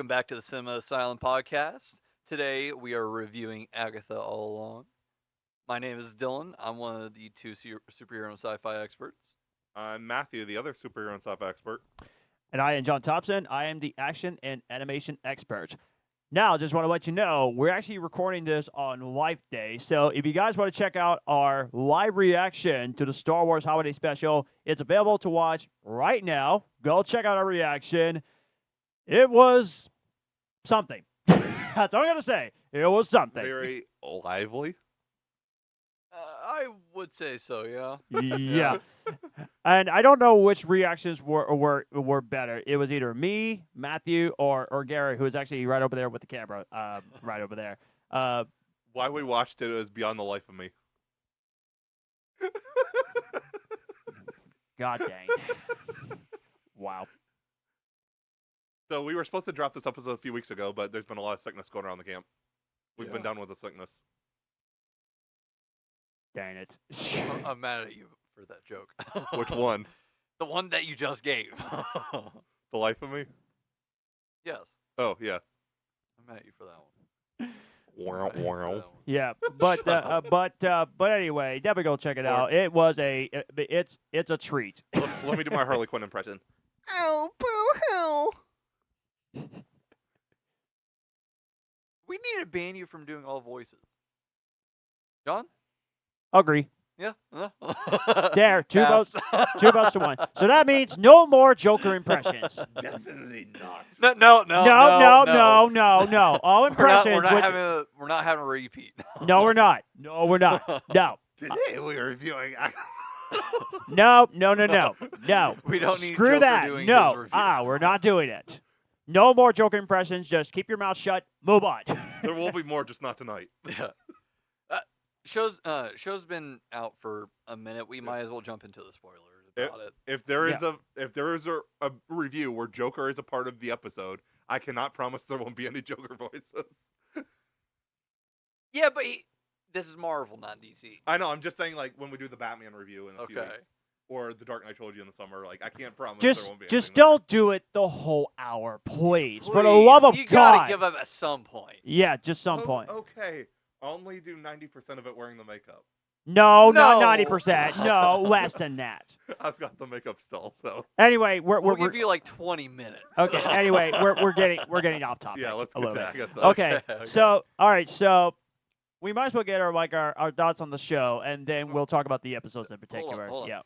back to the Cinema Asylum podcast. Today we are reviewing Agatha All Along. My name is Dyllan. I'm one of the two superhero and sci-fi experts. I'm Matthew, the other superhero and sci-fi expert. And I am John Thompson. I am the action and animation expert. Now, just want to let you know, we're actually recording this on Life Day. So if you guys want to check out our live reaction to the Star Wars Holiday Special, it's available to watch right now. Go check out our reaction. It was something. That's all I'm going to say. It was something. Very lively. I would say so, yeah. Yeah. And I don't know which reactions were better. It was either me, Matthew, or Gary, who is actually right over there with the camera, right over there. Why we watched it is beyond the life of me. God dang. Wow. So we were supposed to drop this episode a few weeks ago, but there's been a lot of sickness going around the camp. We've been done with the sickness. Dang it. I'm mad at you for that joke. Which one? The one that you just gave. The life of me? Yes. Oh, yeah. I'm mad at you for that one. Wow, wow. Yeah, but anyway, definitely go check it out. It was it's a treat. Let me do my Harley Quinn impression. Oh, boo hoo. We need to ban you from doing all voices. John? Agree. Yeah. There, two Passed. votes to one. So that means no more Joker impressions. Definitely not. No. All impressions. We're not having a repeat. No, we're not. No. Today we are reviewing... No. We don't need Screw Joker that. doing his No. review. We're not doing it. No more Joker impressions. Just keep your mouth shut. Move on. There will be more, just not tonight. Yeah. Show's been out for a minute. We might as well jump into the spoilers about it. If there is a review where Joker is a part of the episode, I cannot promise there won't be any Joker voices. Yeah, but this is Marvel, not DC. I know. I'm just saying, like when we do the Batman review in a few Okay. weeks, or the Dark Knight trilogy in the summer, like I can't promise Just there won't be. just anything don't do it the whole hour, please. For the Please, love of you God. gotta give up at some point. Yeah, just there. some point. Okay, only do 90% of it wearing the makeup. No, No. not 90%. No, less than that. I've got the makeup still, so Anyway, We'll we're give you like 20 minutes. okay. Anyway, we're getting off topic. yeah. Let's a get little to bit. Agatha. Okay. So, all right. So, we might as well get our thoughts on the show, and then we'll talk about the episodes in particular. hold on. Yeah.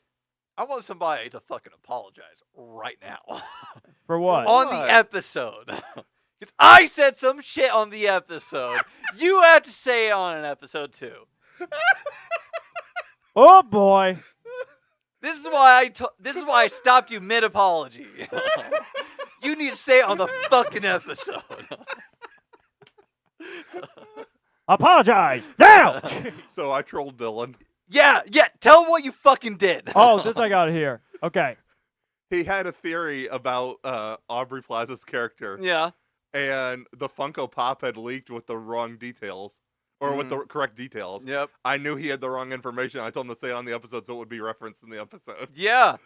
I want somebody to fucking apologize right now. For what? On the episode. Because I said some shit on the episode. You have to say it on an episode too. Oh boy. This is why I stopped you mid apology. You need to say it on the fucking episode. Apologize now. So I trolled Dyllan. Yeah. Tell him what you fucking did. Oh, this I got it here. Okay. He had a theory about Aubrey Plaza's character. Yeah. And the Funko Pop had leaked with the wrong details, or with the correct details. Yep. I knew he had the wrong information. I told him to say it on the episode so it would be referenced in the episode. Yeah.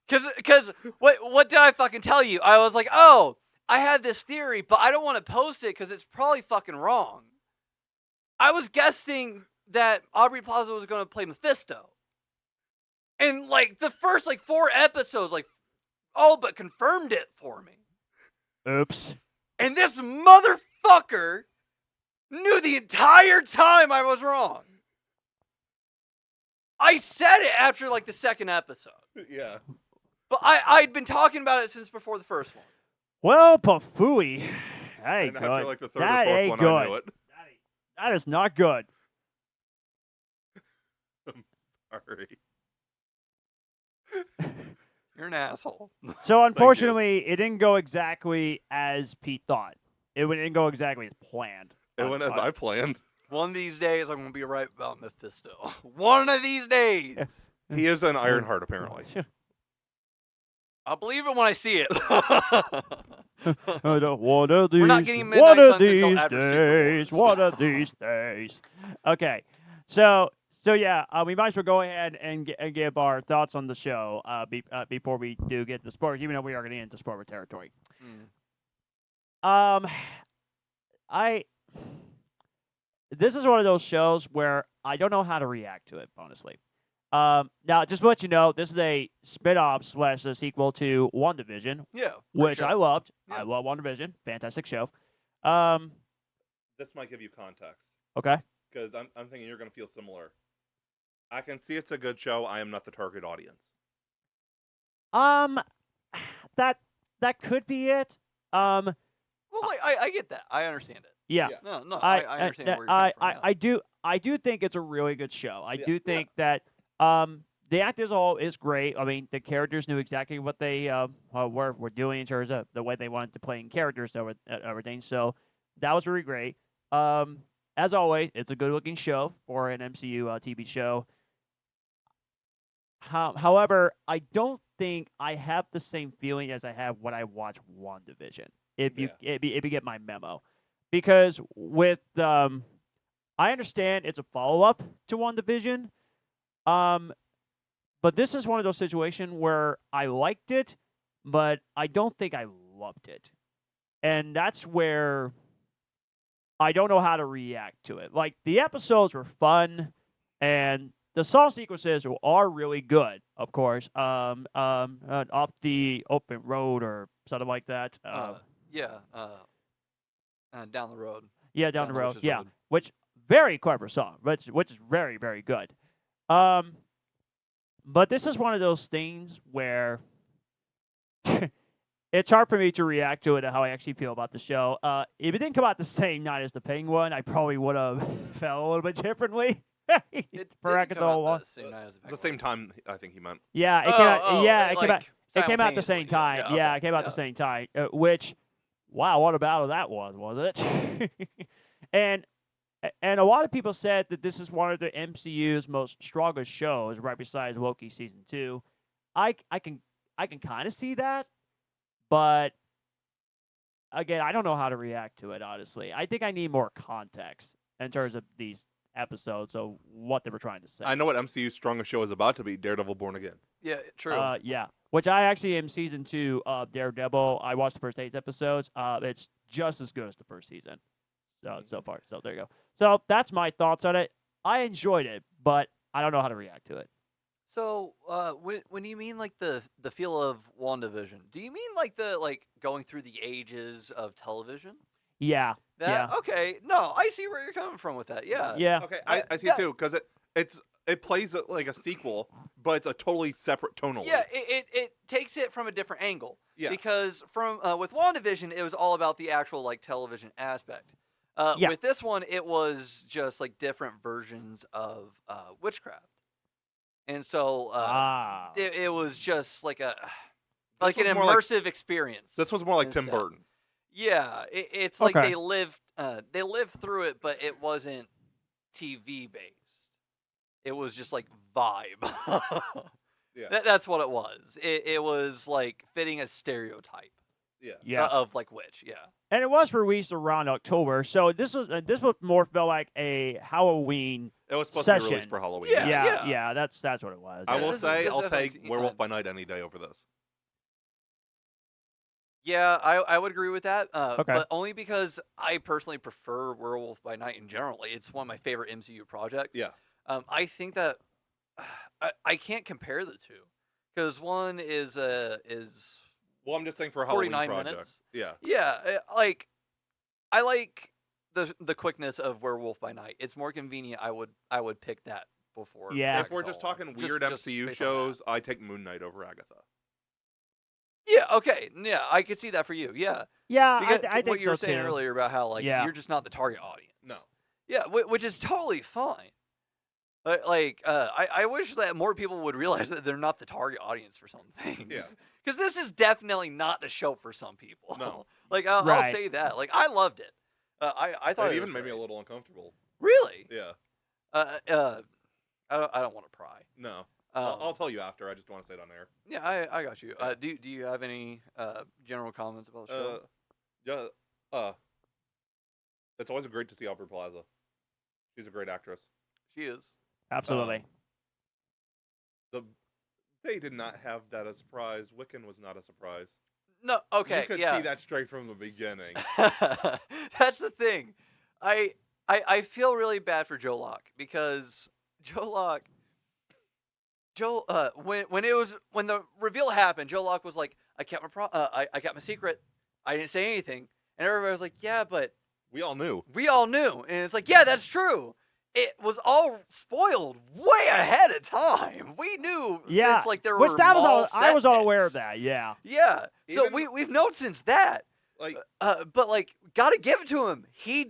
Cause what did I fucking tell you? I was like, oh, I had this theory, but I don't want to post it because it's probably fucking wrong. I was guessing that Aubrey Plaza was going to play Mephisto. And like the first 4 episodes, all but confirmed it for me. Oops. And this motherfucker knew the entire time I was wrong. I said it after the second episode. Yeah. But I'd been talking about it since before the first one. Well, Pafooey. Hey, And good. after the third That or fourth ain't one, good. I knew it. That is not good. Sorry. You're an asshole. So unfortunately, it didn't go exactly as Pete thought. It didn't go exactly as planned. It went as I planned. One of these days, I'm going to be right about Mephisto. One of these days. He is an Ironheart, apparently. I'll believe it when I see it. One of these, We're not getting Midnight Suns until after Super days. Wars. One of these days. Okay, so yeah, we might as well go ahead and give our thoughts on the show before we do get to spoilers, even though we are getting into spoiler territory. Um, I this is one of those shows where I don't know how to react to it, honestly. Now, just to let you know, this is a spin-off slash a sequel to WandaVision, Yeah, for which sure. I loved. Yeah. I love WandaVision. Fantastic show. Um, This might give you context okay. because I'm thinking you're going to feel similar. I can see it's a good show. I am not the target audience. Um, that could be it. Well, like I get that. I understand it. Yeah. Yeah. No, I understand where you're coming from. Yeah. I do think it's a really good show. I Yeah. do think that the actors all is great. I mean, the characters knew exactly what they were doing in terms of the way they wanted to play in characters and everything. So that was really great. As always, it's a good looking show for an MCU TV show. However, I don't think I have the same feeling as I have when I watch WandaVision. If you get my memo, because with I understand it's a follow up to WandaVision, but this is one of those situations where I liked it, but I don't think I loved it, and that's where I don't know how to react to it. Like the episodes were fun, and the song sequences are really good. Of course, off the open road or something like that. Yeah. Down the road. Yeah, down the road. Witch's Yeah, Road. which very clever song, which is very very good. But this is one of those things where it's hard for me to react to it and how I actually feel about the show. If it didn't come out the same night as the Penguin, I probably would have felt a little bit differently. It For didn't Agatha come All out Along. the same night as the The same time, I think he meant. Yeah, it Oh, came out. oh, Yeah, it, it came out. like, It came out the same simultaneously. time. Yeah, Yeah, okay, it came out the same time. Which, wow, what a battle that was, wasn't it? and and a lot of people said that this is one of the MCU's most strongest shows, right besides Loki season 2. I can kind of see that, but again, I don't know how to react to it. Honestly, I think I need more context in terms of these episodes of what they were trying to say. I know what MCU's strongest show is about to be: Daredevil Born Again. Yeah, true. Yeah. Which I actually am season 2 of Daredevil. I watched the first 8 episodes. It's just as good as the first season. So far. So there you go. So that's my thoughts on it. I enjoyed it, but I don't know how to react to it. So, when you mean like the feel of WandaVision, do you mean like the going through the ages of television? Yeah. That okay? No, I see where you're coming from with that. Yeah. Yeah. Okay, I- I see yeah. it too because it plays like a sequel, but it's a totally separate tonally. Yeah, it takes it from a different angle. Yeah. Because from with WandaVision, it was all about the actual like television aspect. Yeah. With this one, it was just like different versions of witchcraft, and so it was just like an was more like- immersive experience. This was more like Tim instead. Burton. Yeah, it's like Okay. they lived through it, but it wasn't TV based. It was just like vibe. Yeah. That's what it was. It was like fitting a stereotype Yeah. Yeah. of like witch. Yeah. And it was released around October, so this was more felt like a Halloween. It was supposed to be Session. released for Halloween. Yeah. Yeah, that's what it was. I Yeah, will this is- say this I'll is take FNT Werewolf by Night any day over this. Yeah, I would agree with that. Okay. But only because I personally prefer Werewolf by Night in general. It's one of my favorite MCU projects. Yeah. I think that I can't compare the two because one is Well, I'm just saying for a Halloween 49 project. minutes. Yeah. Yeah, like I like the quickness of Werewolf by Night. It's more convenient. I would pick that before. Yeah. If we're Agatha just All Along. talking weird Just MCU based on that. shows, I take Moon Knight over Agatha. Yeah. Okay. Yeah, I could see that for you. Yeah. Yeah, Because I think what you were so saying too. earlier about how like Yeah. you're just not the target audience. No. Yeah, which is totally fine. I wish that more people would realize that they're not the target audience for some things. Yeah. Because this is definitely not the show for some people. No. Like I'll Right. say that. Like I loved it. I thought It it even was made me a great. little uncomfortable. Really. Yeah. I don't want to pry. No. Um, I'll tell you after. I just want to say it on air. Yeah, I got you. Do you have any general comments about the show? Yeah. It's always great to see Aubrey Plaza. She's a great actress. She is. Absolutely. They did not have that as a surprise. Wiccan was not a surprise. No, okay, You could yeah. see that straight from the beginning. That's the thing. I feel really bad for Joe Locke because Joe Locke, when the reveal happened, Joe Locke was like, I kept I kept my secret. I didn't say anything, and everybody was like, yeah, but We all knew. we all knew, and it's like, yeah, that's true. It was all spoiled way ahead of time. We knew since like there Which were that was mall all, I was all aware of setbacks. that. Yeah. Yeah, so Even- we've known since that. Like, But like, gotta give it to him. He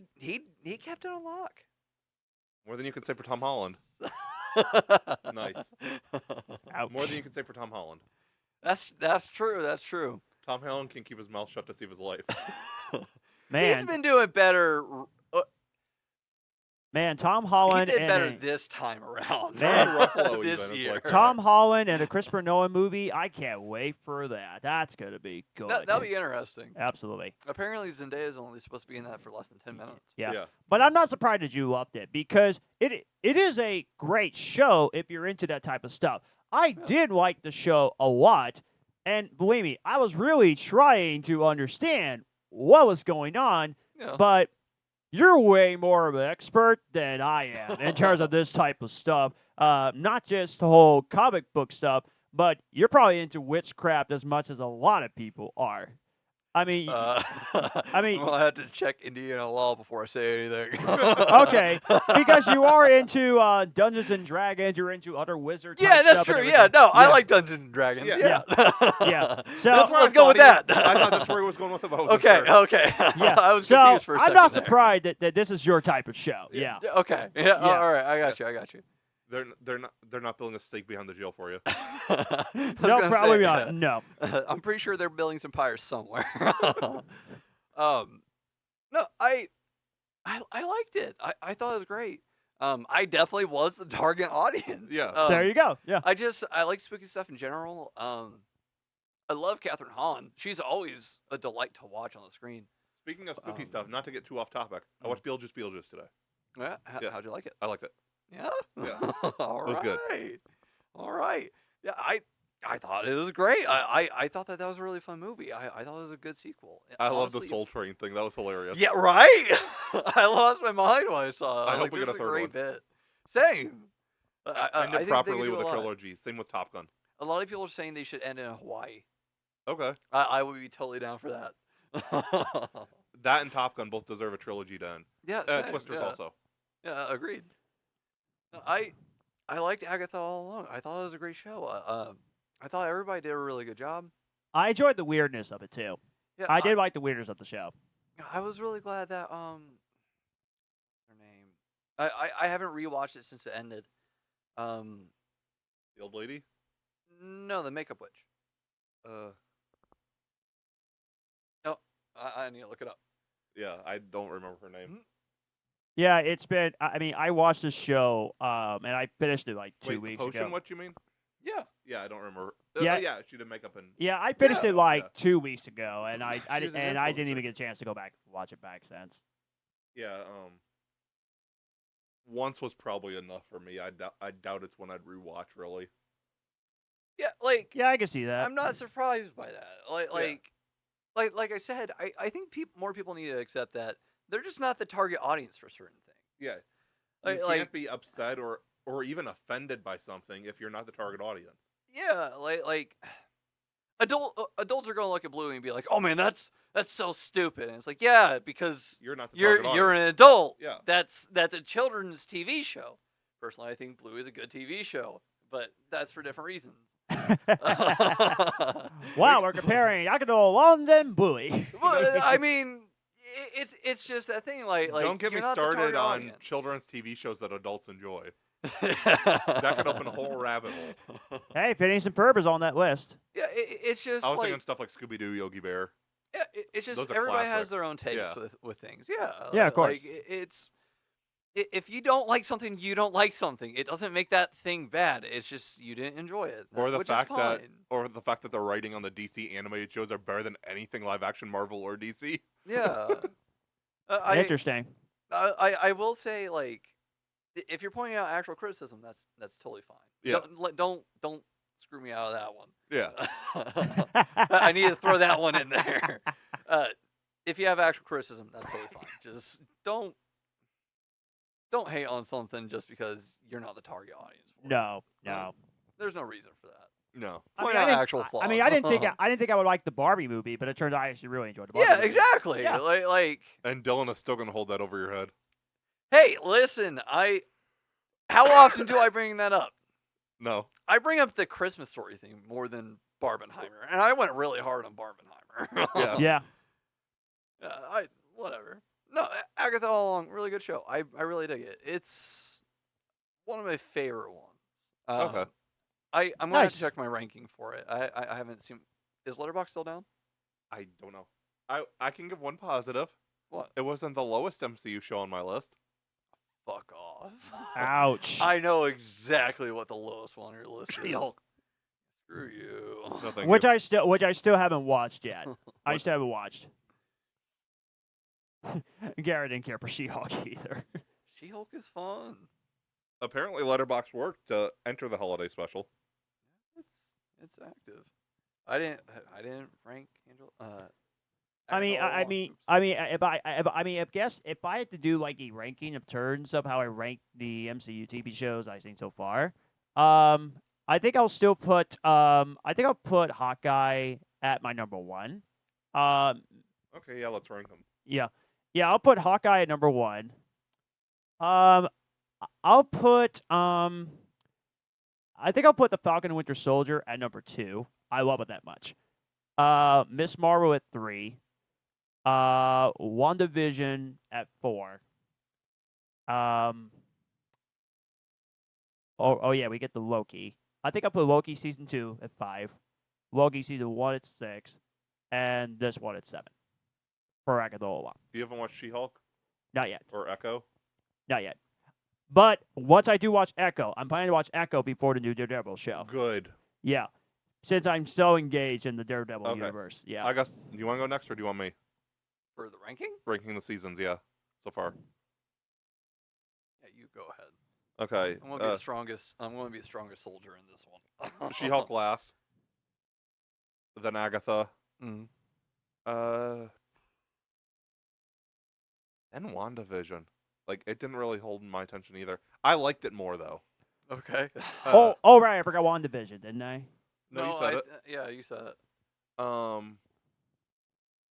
kept it on lock. more than you could say for Tom Holland. Nice. Ouch. More than you could say for Tom Holland. That's true. That's true. Tom Holland can keep his mouth shut to save his life. Man, He's been doing better. man, Tom He Holland did and better a- this time around. Man. Ruffalo this even, it's year. like- Tom Holland and a Christopher Nolan movie. I can't wait for that. That's gonna be good. That'll be interesting. Absolutely. Apparently, Zendaya is only supposed to be in that for less than 10 minutes. Yeah. But I'm not surprised that you loved it because it is a great show if you're into that type of stuff. I did like the show a lot, and believe me, I was really trying to understand what was going on, Yeah. but you're way more of an expert than I am in terms of this type of stuff. Not just the whole comic book stuff, but you're probably into witchcraft as much as a lot of people are. I mean, I mean- I'll have to check Indiana law before I say anything. okay, because you are into Dungeons and Dragons, you're into other wizard. Yeah, type that's stuff and true. Yeah, everything. no, I like Dungeons and Dragons. Yeah. Yeah. Yeah. So Let's go with that. I thought that's where he was going with it. But I wasn't Okay, sure. okay. Yeah. I was so confused for a second. I'm not there. surprised that this is your type of show. Yeah. Yeah, okay. Yeah, all right. I got you. They're not building a stake behind the jail for you. I was No, gonna probably say, not. No. I'm pretty sure they're building some pyres somewhere. No, I liked it. I thought it was great. I definitely was the target audience. Yeah. There you go. Yeah. I like spooky stuff in general. I love Kathryn Hahn. She's always a delight to watch on the screen. Speaking of spooky stuff, not to get too off topic, I watched Beetlejuice today. Yeah. Yeah. How'd you like it? I liked it. Yeah. Yeah. All It was good. right. All right. Yeah. I thought it was great. I thought that was a really fun movie. I thought it was a good sequel. I love the Honestly, Soul Train thing. That was hilarious. Yeah, right. I lost my mind when I saw it. I was hope like, we this get a is third great one. bit. Same. I End think they it properly could do with a lot. trilogy. Same with Top Gun. A lot of people are saying they should end in Hawaii. Okay. I would be totally down for that. That and Top Gun both deserve a trilogy to end. Yeah, same, Twisters yeah. also. Yeah, agreed. No, I liked Agatha All Along. I thought it was a great show. I thought everybody did a really good job. I enjoyed the weirdness of it too. Yeah, I did like the weirdness of the show. I was really glad that her name. I haven't rewatched it since it ended. The old lady? No, the makeup witch. Oh, I need to look it up. Yeah, I don't remember her name. Yeah, it's been. I mean, I watched this show, and I finished it like 2 Wait, weeks the potion, ago. what you mean? Yeah. Yeah, I don't remember. Yeah. Yeah, she did makeup and... Yeah, I finished Yeah, it like yeah. 2 weeks ago, and I She was an didn't influencer. even get a chance to go back and watch it back since. Yeah, once was probably enough for me. I doubt it's one I'd rewatch, really. Yeah, like Yeah, I can see that. I'm not surprised by that. Like I said, I think more people need to accept that they're just not the target audience for certain things. Yeah. Like- You like- can't be upset or even offended by something if you're not the target audience. Yeah, like adults are gonna look at Bluey and be like, "Oh man, that's so stupid." And it's like, yeah, because You're not the you're target you're audience. an adult. Yeah. That's a children's TV show. Personally, I think Bluey is a good TV show, but that's for different reasons. Wow, we're comparing Agatha All Along and Bluey. Well, I mean, it's just that thing. Like Don't get me you're not the started target on audience. children's TV shows that adults enjoy. that That could open a whole rabbit hole. Hey, Phineas and Ferb is on that list. Yeah, it's just I was like thinking stuff like Scooby Doo, Yogi Bear. yeah, it's just Those are everybody has classics. their own taste Yeah. with things. Yeah, Yeah, of course. Like it's if you don't like something, you don't like something. It doesn't make that thing bad. It's just you didn't enjoy it. Or the which fact is that fine. or the fact that the writing on the DC animated shows are better than anything live action Marvel or DC. Yeah. Interesting. I will say, like, if you're pointing out actual criticism, that's totally fine. Yeah. Don't screw me out of that one. Yeah. I need to throw that one in there. If you have actual criticism, that's totally fine. Just don't hate on something just because you're not the target audience for it. No. There's no reason for that. No. Point out actual flaws. I mean, I didn't think I would like the Barbie movie, but it turns out I actually really enjoyed the Barbie movie. Exactly. Yeah. Like, And Dyllan is still gonna hold that over your head. hey, listen, how often do I bring that up? No. I bring up the Christmas Story theme more than Barbenheimer, and I went really hard on Barbenheimer. Yeah. Yeah. Whatever. No, Agatha All Along, really good show. I really dig it. It's one of my favorite ones. Okay. I'm gonna have Nice. to check my ranking for it. I haven't seen. Is Letterboxd still down? I don't know. I can give one positive. What? It wasn't the lowest MCU show on my list. Fuck off. Ouch. I know exactly what the lowest one on your list is. She-Hulk. Screw you. No, thank Which you. I still haven't watched yet. I still haven't watched. Garrett didn't care for She-Hulk either. She-Hulk is fun. Apparently, Letterboxd worked to enter the holiday special. It's active. I didn't rank Angel. I mean, Agatha All I Along. mean, Oops. I mean, if I had to do like a ranking of turns of how I rank the MCU TV shows I've seen so far, I think I'll still put I'll put Hawkeye at my number one. Okay, yeah, let's rank them. Yeah, I'll put Hawkeye at number one. I'll put I think I'll put the Falcon and Winter Soldier at number 2. I love it that much. Miss Marvel at 3. WandaVision at 4. Oh yeah, we get the Loki. I think I'll put Loki season 2 at 5. Loki season 1 at 6. And this one at 7. For Agatha All Along. You haven't watched She-Hulk Not yet. or Echo? Not yet. But once I do watch Echo, I'm planning to watch Echo before the new Daredevil show. Good. Yeah. Since I'm so engaged in the Daredevil Okay. universe. Yeah. I guess, do you want to go next or do you want me? For the ranking? Ranking the seasons, yeah, so far. Yeah, you go ahead. Okay. I'm gonna be the strongest. I'm gonna be the strongest soldier in this one. She-Hulk last. Then Agatha. Mm. Then WandaVision. Like, it didn't really hold my attention either. I liked it more, though. Okay. Oh, right. I forgot WandaVision, didn't I? No, you said it. Yeah, you said it.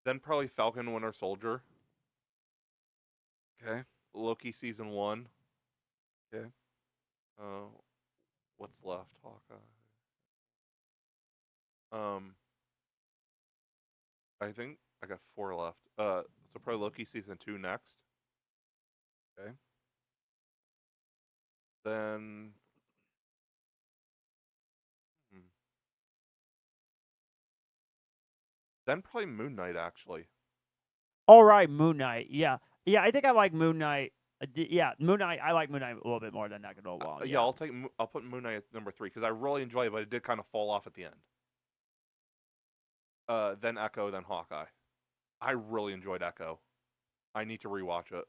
Then probably Falcon and Winter Soldier. Okay. Loki season 1. Okay. What's left? Hawkeye. I think I got 4 left. So probably Loki season 2 next. Okay. Then Then probably Moon Knight, actually. All right, Moon Knight. Yeah. Yeah, I think I like Moon Knight. Yeah, Moon Knight. I like Moon Knight a little bit more than Agatha All Along. Yeah, I'll put Moon Knight at number 3 because I really enjoy it, but it did kind of fall off at the end. Then Echo, then Hawkeye. I really enjoyed Echo. I need to rewatch it.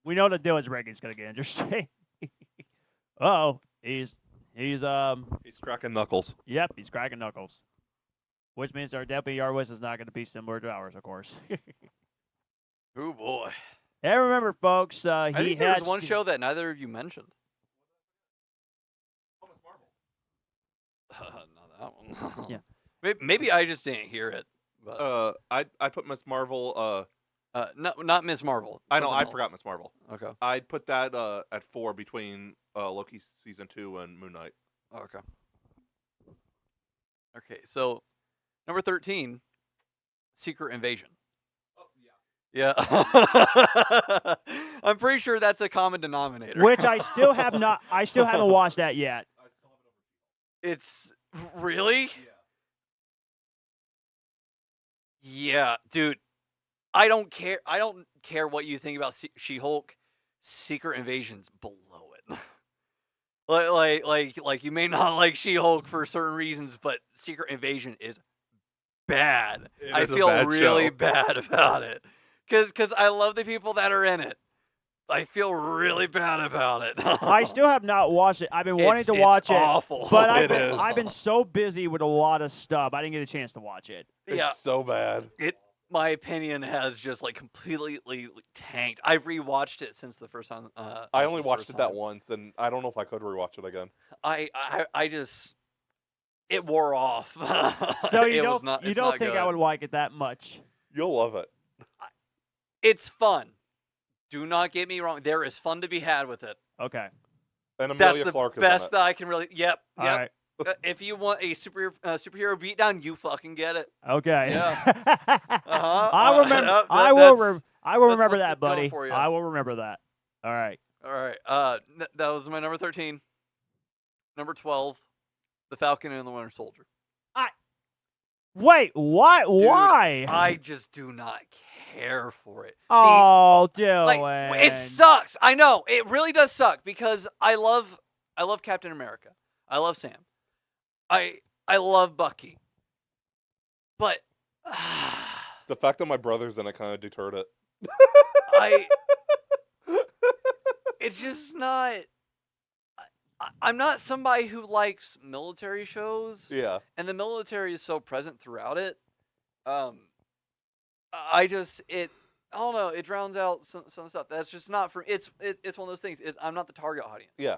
We know that Dylan's ranking's gonna get interesting. Uh-oh. He's He's cracking knuckles. Yep, he's cracking knuckles. Which means our deputy wish is not going to be similar to ours, of course. Oh boy. And remember, folks, I think there was one show that neither of you mentioned. Not that one. Yeah. Maybe I just didn't hear it. But I put Miss Marvel. no, not Miss Marvel. I know, something I else. forgot Miss Marvel. Okay. I'd put that at 4 between Loki season 2 and Moon Knight. Okay. Okay, so number 13, Secret Invasion. Oh yeah. Yeah. I'm pretty sure that's a common denominator. Which I still have not. I still haven't watched that yet. It's really? Yeah, dude. I don't care. I don't care what you think about She-Hulk. Secret Invasion's below it. like you may not like She-Hulk for certain reasons, but Secret Invasion is bad. It I is a feel bad really show. bad about it. Because I love the people that are in it. I feel really bad about it. I still have not watched it. I've been wanting to It's watch it, awful. but It is. I've been so busy with a lot of stuff. I didn't get a chance to watch it. Yeah, It's so bad. my opinion has just like completely tanked. I've rewatched it since the first time. I only watched it that once, and I don't know if I could rewatch it again. I just it wore off. So you It was don't not, you it's don't not think good. I would like it that much? You'll love it. It's fun. Do not get me wrong. There is fun to be had with it. Okay. And That's Amelia the Clark is in best it. that I can really. Yep. All Yep. right. If you want a superhero beatdown, you fucking get it. Okay. Yeah. I remember. I will remember what's that, going buddy. for you. I will remember that. All right. All right. That was my number 13. Number 12, The Falcon and the Winter Soldier. Wait. What? Dude, Why? I just do not care for it. Oh, Dyllan. Like it sucks. I know it really does suck because I love Captain America. I love Sam. I love Bucky. But The fact that my brother's in it kind of deterred it. it's just not. I'm not somebody who likes military shows. Yeah. And the military is so present throughout it. I don't know. It drowns out some stuff. That's just not for. It's one of those things. I'm not the target audience. Yeah.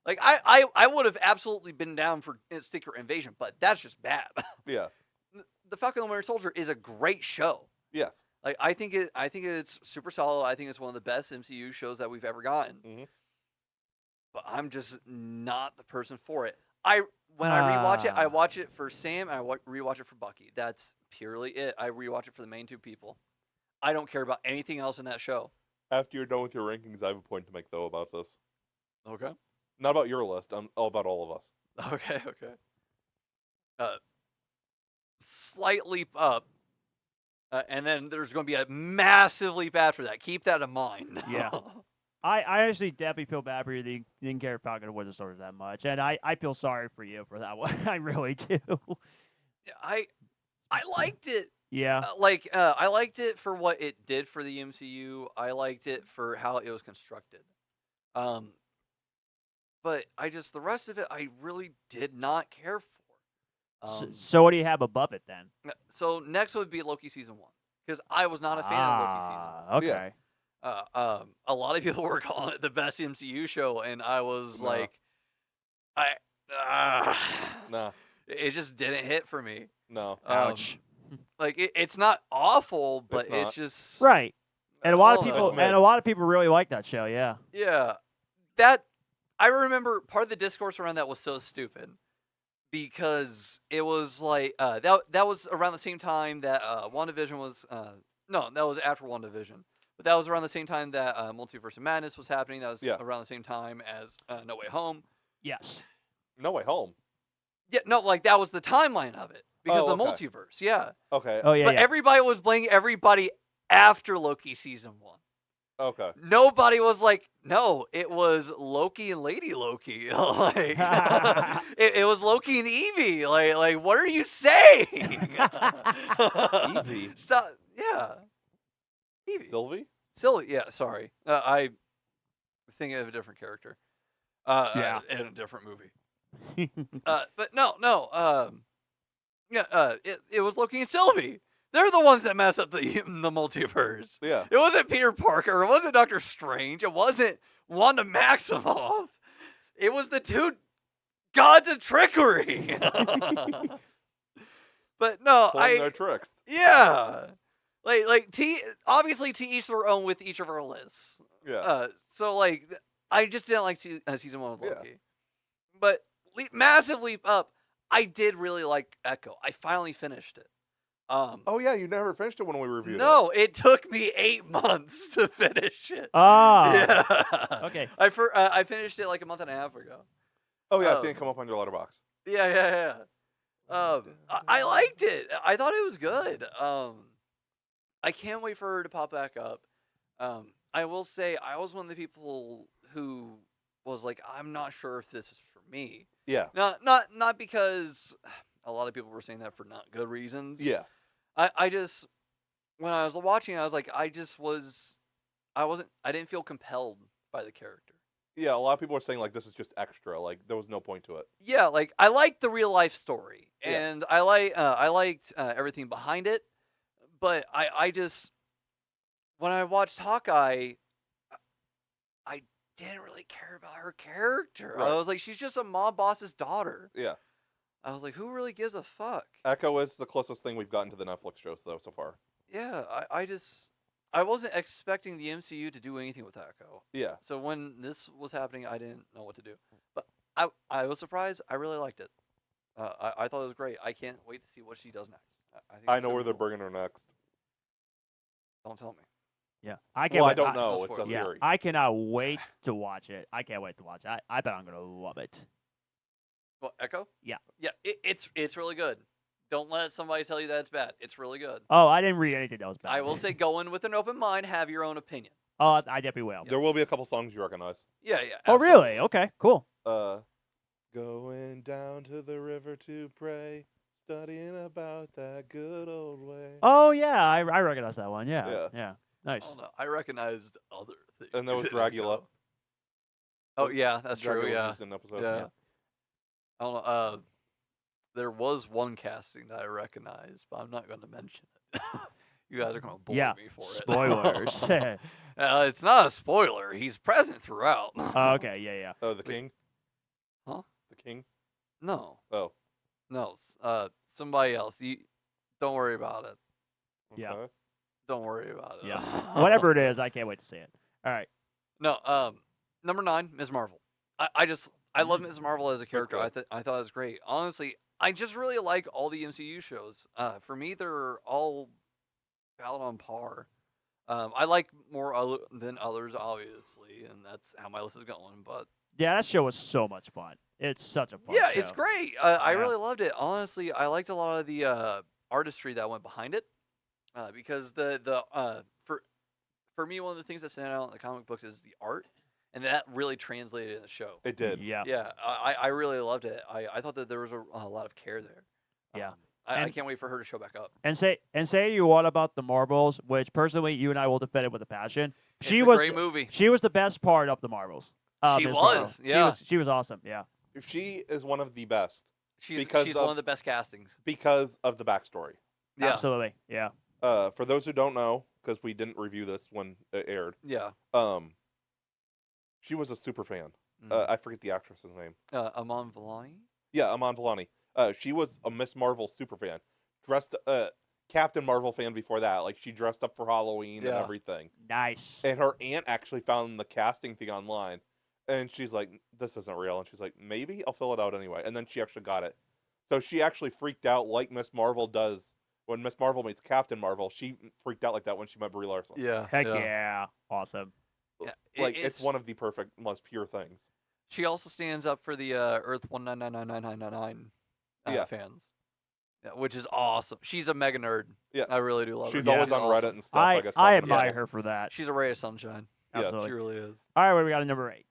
Like I would have absolutely been down for Secret Invasion, but that's just bad. Yeah. The Falcon and the Winter Soldier is a great show. Yes. Like I think it's super solid. I think it's one of the best MCU shows that we've ever gotten. Mhm. But I'm just not the person for it. When I rewatch it, I watch it for Sam and I rewatch it for Bucky. That's purely it. I rewatch it for the main two people. I don't care about anything else in that show. After you're done with your rankings, I have a point to make though about this. Okay. Not about your list. About all of us. Okay. Slight leap up, and then there's going to be a massive leap after that. Keep that in mind. Yeah. I actually definitely feel bad for you that you didn't care Falcon and Winter Soldier that much, and I feel sorry for you for that one. I really do. I liked it. Yeah. I liked it for what it did for the MCU. I liked it for how it was constructed. But the rest of it, I really did not care for. So what do you have above it then? So next would be Loki season 1 because I was not a fan of Loki season 1. Okay. A lot of people were calling it the best MCU show, and I was No. like, Nah. it just didn't hit for me. No. Ouch. Like it's not awful, but It's not. it's just Right. And a lot of I don't people know. It's mid. really like that show. Yeah. Yeah, that I remember part of the discourse around that was so stupid because it was like that was around the same time that WandaVision was no, that was after WandaVision. But that was around the same time that Multiverse of Madness was happening. That was around the same time as No Way Home. Yes. No Way Home. Yeah, no, like that was the timeline of it because Oh, the okay. multiverse. Yeah, Okay. Oh yeah. but yeah. everybody was blaming everybody after Loki season 1. Okay. Nobody was like, no, it was Loki and Lady Loki. Like, it was Loki and Evie. Like, what are you saying? Evie? Stop. Yeah. Evie. Sylvie? Silly. Yeah. Sorry. I think of a different character. Yeah. In a different movie. But no. It was Loki and Sylvie. They're the ones that mess up the multiverse. Yeah. It wasn't Peter Parker. It wasn't Doctor Strange. It wasn't Wanda Maximoff. It was the two gods of trickery. But no, Pulling their tricks. yeah. Obviously to each their own with each of our lists. Yeah. So like I just didn't like season 1 of Yeah. Loki. But massive leap up. I did really like Echo. I finally finished it. Oh yeah, you never finished it when we reviewed it. No, it took me 8 months to finish it. Ah. Yeah. Okay. I finished it like a month and a half ago. Oh yeah, I seen it come up on your letterbox. Yeah. I liked it. I thought it was good. I can't wait for her to pop back up. I will say I was one of the people who was like, I'm not sure if this is for me. Yeah. Not because a lot of people were saying that for not good reasons. Yeah. I just when I was watching, I was like, I didn't feel compelled by the character. Yeah, a lot of people are saying like this is just extra. Like there was no point to it. Yeah, like I liked the real life story, Yeah. and I liked everything behind it, but I just when I watched Hawkeye, I didn't really care about her character. Right. I was like, she's just a mob boss's daughter. Yeah. I was like, who really gives a fuck? Echo is the closest thing we've gotten to the Netflix shows though so far. Yeah, I wasn't expecting the MCU to do anything with Echo. Yeah. So when this was happening, I didn't know what to do. But I was surprised. I really liked it. I thought it was great. I can't wait to see what she does next. think I it's know gonna where be they're cool. bringing her next. Don't tell me. Yeah, I can't. Well, I wait. don't no know. It's a spoilers. Yeah, theory. I cannot wait to watch it. I can't wait to watch it. I bet I'm gonna love it. What, Echo? Yeah. Yeah, it's really good. Don't let somebody tell you that it's bad. It's really good. Oh, I didn't read anything that was bad. I will say go in with an open mind, have your own opinion. Oh, I definitely will. There will be a couple songs you recognize. Yeah. Oh, absolutely. really? Okay, cool. Going down to the river to pray, studying about that good old way. Oh yeah, I recognize that one. Yeah. Yeah. Nice. Oh, no, I recognized other things. And there was Dragula. Oh yeah, that's Dragula true. Yeah. was in an episode. Yeah. I don't know. There was one casting that I recognized, but I'm not going to mention it. You guys are going to bully Yeah. me for it. Spoilers. It's not a spoiler. He's present throughout. Oh, okay. Yeah. Oh, the king? Huh? The king? No. Oh. No. Somebody else. You don't worry about it. Yeah. Okay. Don't worry about it. Yeah. Whatever it is, I can't wait to see it. All right. No. Number 9, Ms. Marvel. I love Ms. Marvel as a character. good. I thought it was great. Honestly, I just really like all the MCU shows. For me, they're all about on par. I like more than others, obviously, and that's how my list is going. But Yeah, that show was so much fun. It's such a fun yeah, show. it's great. I Yeah. really loved it. Honestly, I liked a lot of the artistry that went behind it. Because for me, one of the things that stand out in the comic books is the art, and that really translated in the show. It did. Yeah. Yeah, I really loved it. I thought that there was a lot of care there. Yeah. I And- can't wait for her to show back up. And say you what about the Marvels, which personally you and I will defend it with a passion. It's She a was great movie. She was the best part of the Marvels. She Ms. was, Marvel. yeah. She was awesome. Yeah. She is one of the best She's because one of- of the best castings. because of the backstory. Yeah, Absolutely. Yeah. For those who don't know, because we didn't review this when it aired, yeah. she was a super fan. Mhm. I forget the actress's name. Amon Vellani. Yeah, Aman Vellani. She was a Miss Marvel super fan. Dressed Captain Marvel fan before that. Like she dressed up for Halloween and Yeah. everything. Nice. And her aunt actually found the casting thing online, and she's like, "This isn't real." And she's like, "Maybe I'll fill it out anyway." And then she actually got it. So she actually freaked out like Miss Marvel does when Miss Marvel meets Captain Marvel. She freaked out like that when she met Brie Larson. Yeah. Heck yeah. Awesome. Yeah, Like it's one of the perfect, most pure things. She also stands up for the Earth 1999999 Yeah. fans. Yeah, which is awesome. She's a mega nerd. Yeah. I really do love her. She's Yeah. always on Reddit awesome. and stuff. I guess I talking about admire it. her for that. She's a ray of sunshine. Yes. Absolutely. She really is. All right, what do we got at number 8?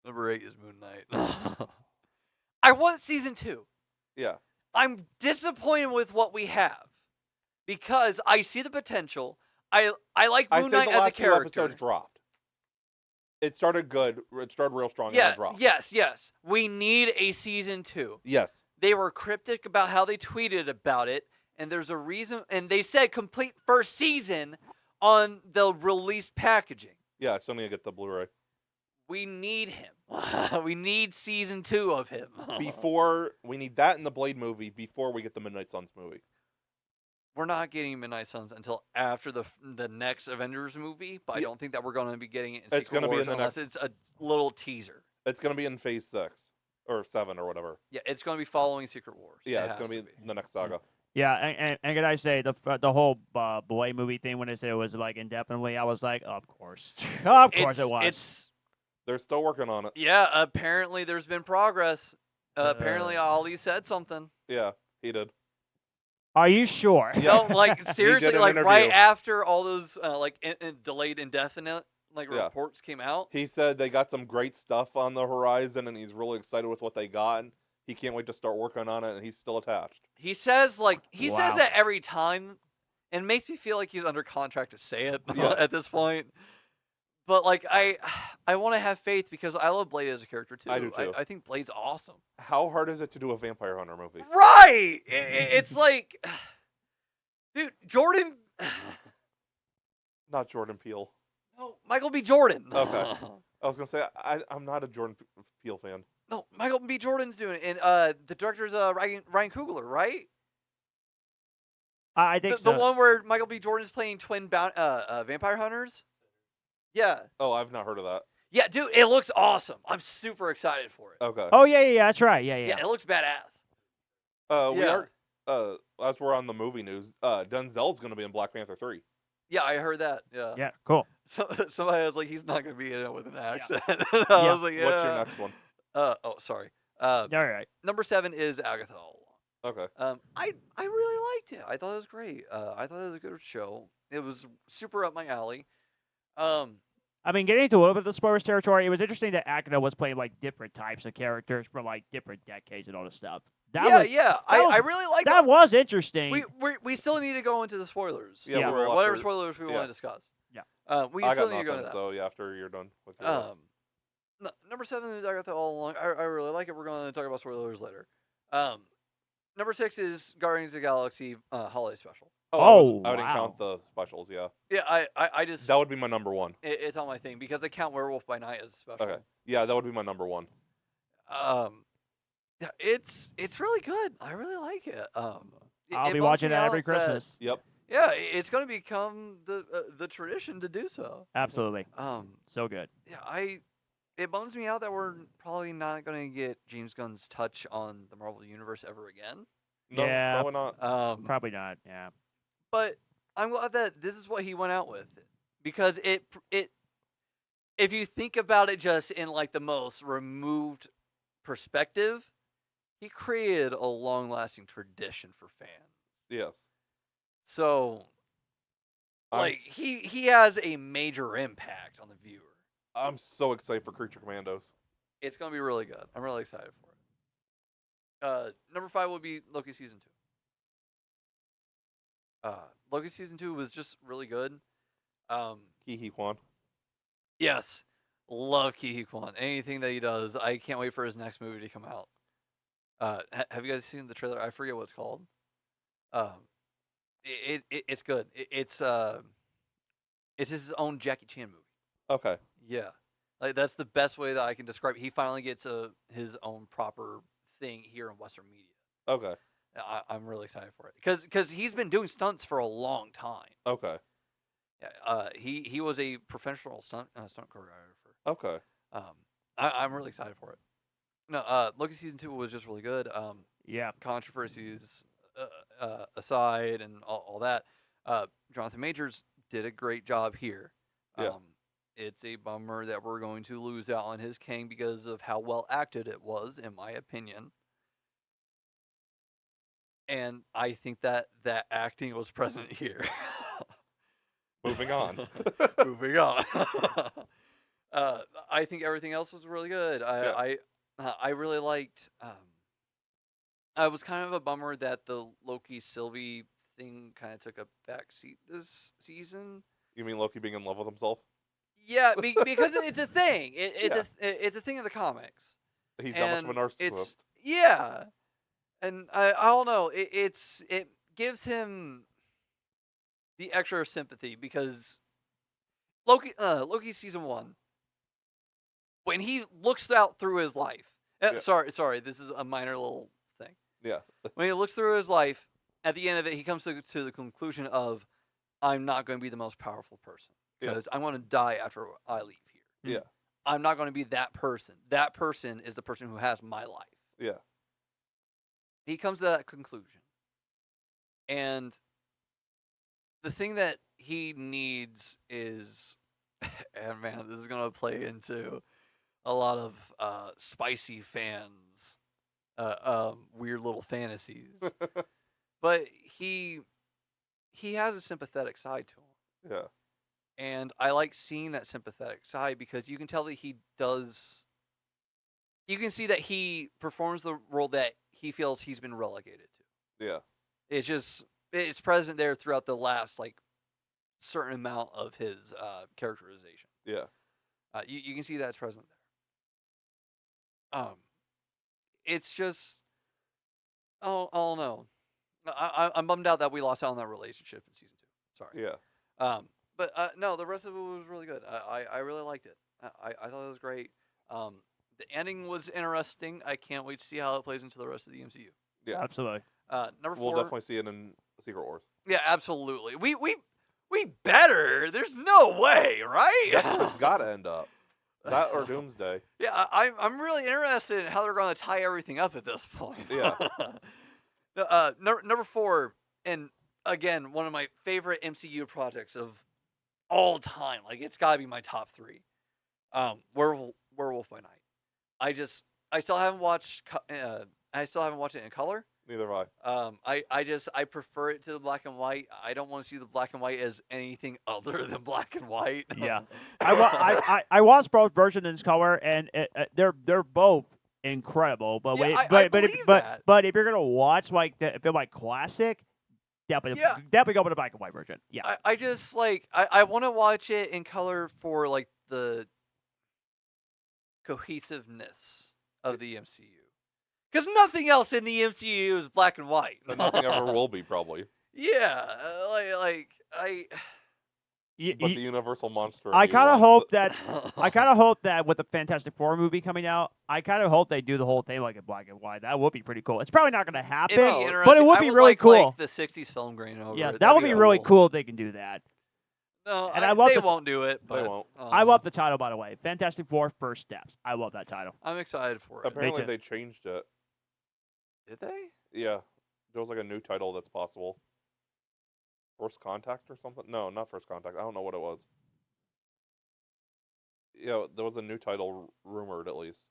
Number 8 is Moon Knight. I want season 2. Yeah. I'm disappointed with what we have because I see the potential. I like I Moon say Knight the as a last 2 character. episodes dropped. It started good. It started real strong and then dropped. Yes. We need a season 2. Yes. They were cryptic about how they tweeted about it, and there's a reason. And they said complete first season on the release packaging. Yeah, I still need to get the Blu-ray. We need him. We need season 2 of him. Before we need that in the Blade movie before we get the Midnight Suns movie. We're not getting Midnight Suns until after the next Avengers movie, but I Yeah. don't think that we're going to be getting it in It's Secret gonna be Wars in the unless next- it's a little teaser. It's going to be in Phase 6 or 7 or whatever. Yeah, it's going to be following Secret Wars. Yeah, It it's going has to be the next saga. Yeah, and can I say the whole Boy movie thing when they said it was like indefinitely, I was like, of course, of course it was. It's They're still working on it. yeah. Apparently, there's been progress. Apparently, Ali said something. Yeah, he did. Are you sure? No, like seriously, an like right interview. after all those delayed indefinite Yeah. reports came out. He said they got some great stuff on the horizon and he's really excited with what they got. And he can't wait to start working on it, and he's still attached. He says says Wow. that every time, and makes me feel like he's under contract to say it Yes. at this point. But like I want to have faith because I love Blade as a character too. I do too. I think Blade's awesome. How hard is it to do a Vampire Hunter movie? Right. It's like, dude, Jordan. Not Jordan Peele. No, Michael B. Jordan. Okay. I was gonna say I'm not a Jordan Peele fan. No, Michael B. Jordan's doing it, and the director's Ryan Coogler, right? I think The one where Michael B. Jordan is playing twin vampire hunters. Yeah, Oh, I've not heard of that. yeah, dude, it looks awesome. I'm super excited for it. Okay. Oh yeah, that's right. Yeah. Yeah, it looks badass. We yeah. are. As we're on the movie news, Denzel's gonna be in Black Panther 3. Yeah, I heard that. Yeah. Yeah, cool. So, somebody was like, he's not going to be in it with an accent. I Yeah. was like, yeah. What's your next one? Oh, sorry. All right. Number 7 is Agatha All Along. Okay. I really liked it. I thought it was great. I thought it was a good show. It was super up my alley. I mean, getting into a little bit of the spoilers territory, it was interesting that Agatha was playing like different types of characters for like different decades and all this stuff. I really liked that it. was interesting. We still need to go into the spoilers. Yeah, Yeah. we'll Whatever after- spoilers we yeah. want to discuss. Yeah. We I still got need to go nothing. to that. So yeah, after you're done with your list. Number 7 is Agatha All Along. I really like it. We're going to talk about spoilers later. Number 6 is Guardians of the Galaxy Holiday Special. I wouldn't wow. count the specials. Yeah, Yeah, I just that would be my number one. it's on my thing because I count Werewolf by Night as a special. Okay. Yeah, that would be my number one. Yeah, it's really good. I really like it. I'll it be bums watching me that every out that- Christmas. Yep. Yeah, it's going to become the tradition to do so. Absolutely. So good. Yeah, it bums me out that we're probably not going to get James Gunn's touch on the Marvel Universe ever again. No, Yeah. probably not. Probably not. Yeah. But I'm glad that this is what he went out with, because it if you think about it just in like the most removed perspective, he created a long-lasting tradition for fans. Yes. So, I'm like s- he has a major impact on the viewer. I'm so excited for Creature Commandos. It's gonna be really good. I'm really excited for it. Number 5 will be Loki season 2. Loki season 2 was just really good. Ki Kwan. Yes, love Ki Kwan. Anything that he does, I can't wait for his next movie to come out. Have you guys seen the trailer? I forget what it's called. It's good. It's his own Jackie Chan movie. Okay. Yeah, like that's the best way that I can describe it. He finally gets his own proper thing here in Western media. Okay. I'm really excited for it because he's been doing stunts for a long time. Okay. Yeah, he was a professional stunt choreographer. Okay. I'm really excited for it. No, Loki season 2 was just really good. Yeah. Controversies aside and all that, Jonathan Majors did a great job here. Yeah. It's a bummer that we're going to lose out on his king because of how well acted it was, in my opinion. And I think that acting was present here. Moving on. Moving on. I think everything else was really good. I really liked. I was kind of a bummer that the Loki Sylvie thing kind of took a backseat this season. You mean Loki being in love with himself? Yeah, because it's a thing. It's a thing in the comics. He's that much of a narcissist. Yeah, and I don't know. It gives him the extra sympathy because Loki season 1, when he looks out through his life. Yeah. Sorry, this is a minor little thing. Yeah. When he looks through his life, at the end of it, he comes to the conclusion of, I'm not going to be the most powerful person because I'm going to die after I leave here. Yeah. I'm not going to be that person. That person is the person who has my life. Yeah. He comes to that conclusion. And the thing that he needs is, and man, this is going to play into a lot of spicy fans, weird little fantasies. But he has a sympathetic side to him. Yeah. And I like seeing that sympathetic side because you can tell that he does you can see that he performs the role that he feels he's been relegated to. Yeah. It's present there throughout the last like certain amount of his characterization. Yeah. You can see that it's present there. It's just, I don't know. I'm bummed out that we lost out on that relationship in season 2. Sorry. Yeah. But no, the rest of it was really good. I really liked it. I thought it was great. The ending was interesting. I can't wait to see how it plays into the rest of the MCU. Yeah. Absolutely. Number 4. We'll definitely see it in Secret Wars. Yeah, absolutely. We better. There's no way, right? That's where it's got to end up. That or Doomsday. Yeah, I'm really interested in how they're going to tie everything up at this point. Yeah. Number 4, and again, one of my favorite MCU projects of all time. Like, it's got to be my top 3. Werewolf by Night. I still haven't watched. I still haven't watched it in color. Neither have I. I prefer it to the black and white. I don't want to see the black and white as anything other than black and white. Yeah. I watched both versions in color, and they're both incredible. But Yeah, wait, I believe that. but if you're gonna watch like the film like classic, definitely go with the black and white version. Yeah. I just like I want to watch it in color for like the cohesiveness of the MCU. Because nothing else in the MCU is black and white. And nothing ever will be, probably. Yeah, But the Universal Monster. I kind of hope that that with the Fantastic Four movie coming out, I kind of hope they do the whole thing like in black and white. That would be pretty cool. It's probably not going to happen, but it would be really cool. Like the '60s film grain over yeah, it. that would be really cool if they can do that. No, and they won't do it. But, they won't. I love the title, by the way. Fantastic Four: First Steps. I love that title. I'm excited for it. Apparently, they changed it. Did they? Yeah, there was like a new title that's possible. First Contact or something? No, not First Contact. I don't know what it was. Yeah, there was a new title rumored at least.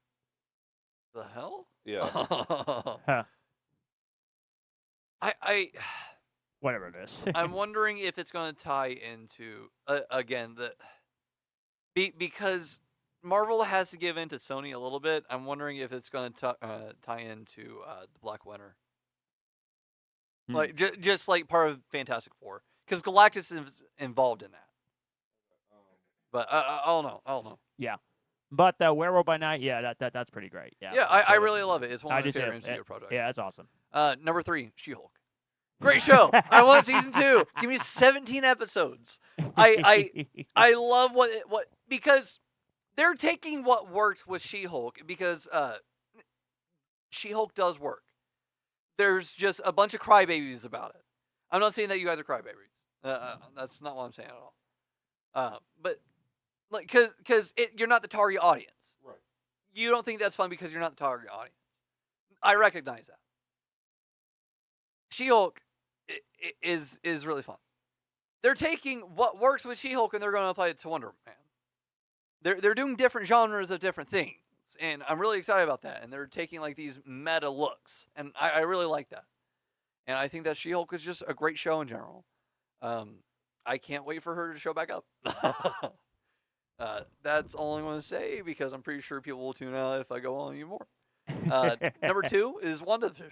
The hell? Yeah. Huh. I Whatever it is. I'm wondering if it's going to tie into again because Marvel has to give in to Sony a little bit. I'm wondering if it's going to tie into the Black Winter. Like just like part of Fantastic Four, because Galactus is involved in that. But I don't know. Yeah, but the Werewolf by Night, yeah, that's pretty great. Yeah, Yeah, I really love it. It's one of my favorite MCU projects. Yeah, that's awesome. Number 3, She-Hulk. Great show. I want season 2. Give me 17 episodes. I love what because they're taking what worked with She-Hulk because She-Hulk does work. There's just a bunch of crybabies about it. I'm not saying that you guys are crybabies. That's not what I'm saying at all. But like, because you're not the target audience. Right. You don't think that's fun because you're not the target audience. I recognize that. She-Hulk is really fun. They're taking what works with She-Hulk and they're going to apply it to Wonder Man. They're doing different genres of different things. And I'm really excited about that. And they're taking like these meta looks. And I really like that. And I think that She-Hulk is just a great show in general. I can't wait for her to show back up. That's all I want to say because I'm pretty sure people will tune out if I go on even more. Number 2 is WandaVision.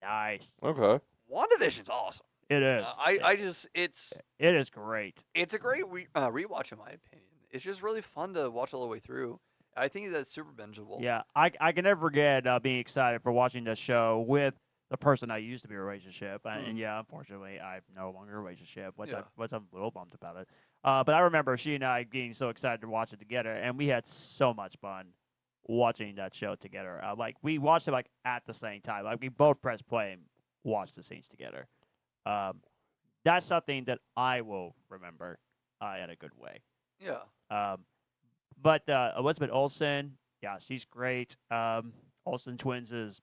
Nice. Okay. WandaVision's awesome. It is. It is great. It's a great rewatch in my opinion. It's just really fun to watch all the way through. I think that's super bingeable. Yeah, I can never forget being excited for watching the show with the person I used to be in a relationship. And yeah, unfortunately, I'm no longer in a relationship, which I'm a little bummed about it. But I remember she and I being so excited to watch it together, and we had so much fun watching that show together. Like, we watched it, like, at the same time. Like, we both pressed play and watched the scenes together. That's something that I will remember in a good way. Yeah. But Elizabeth Olsen, yeah, she's great. Olsen twins is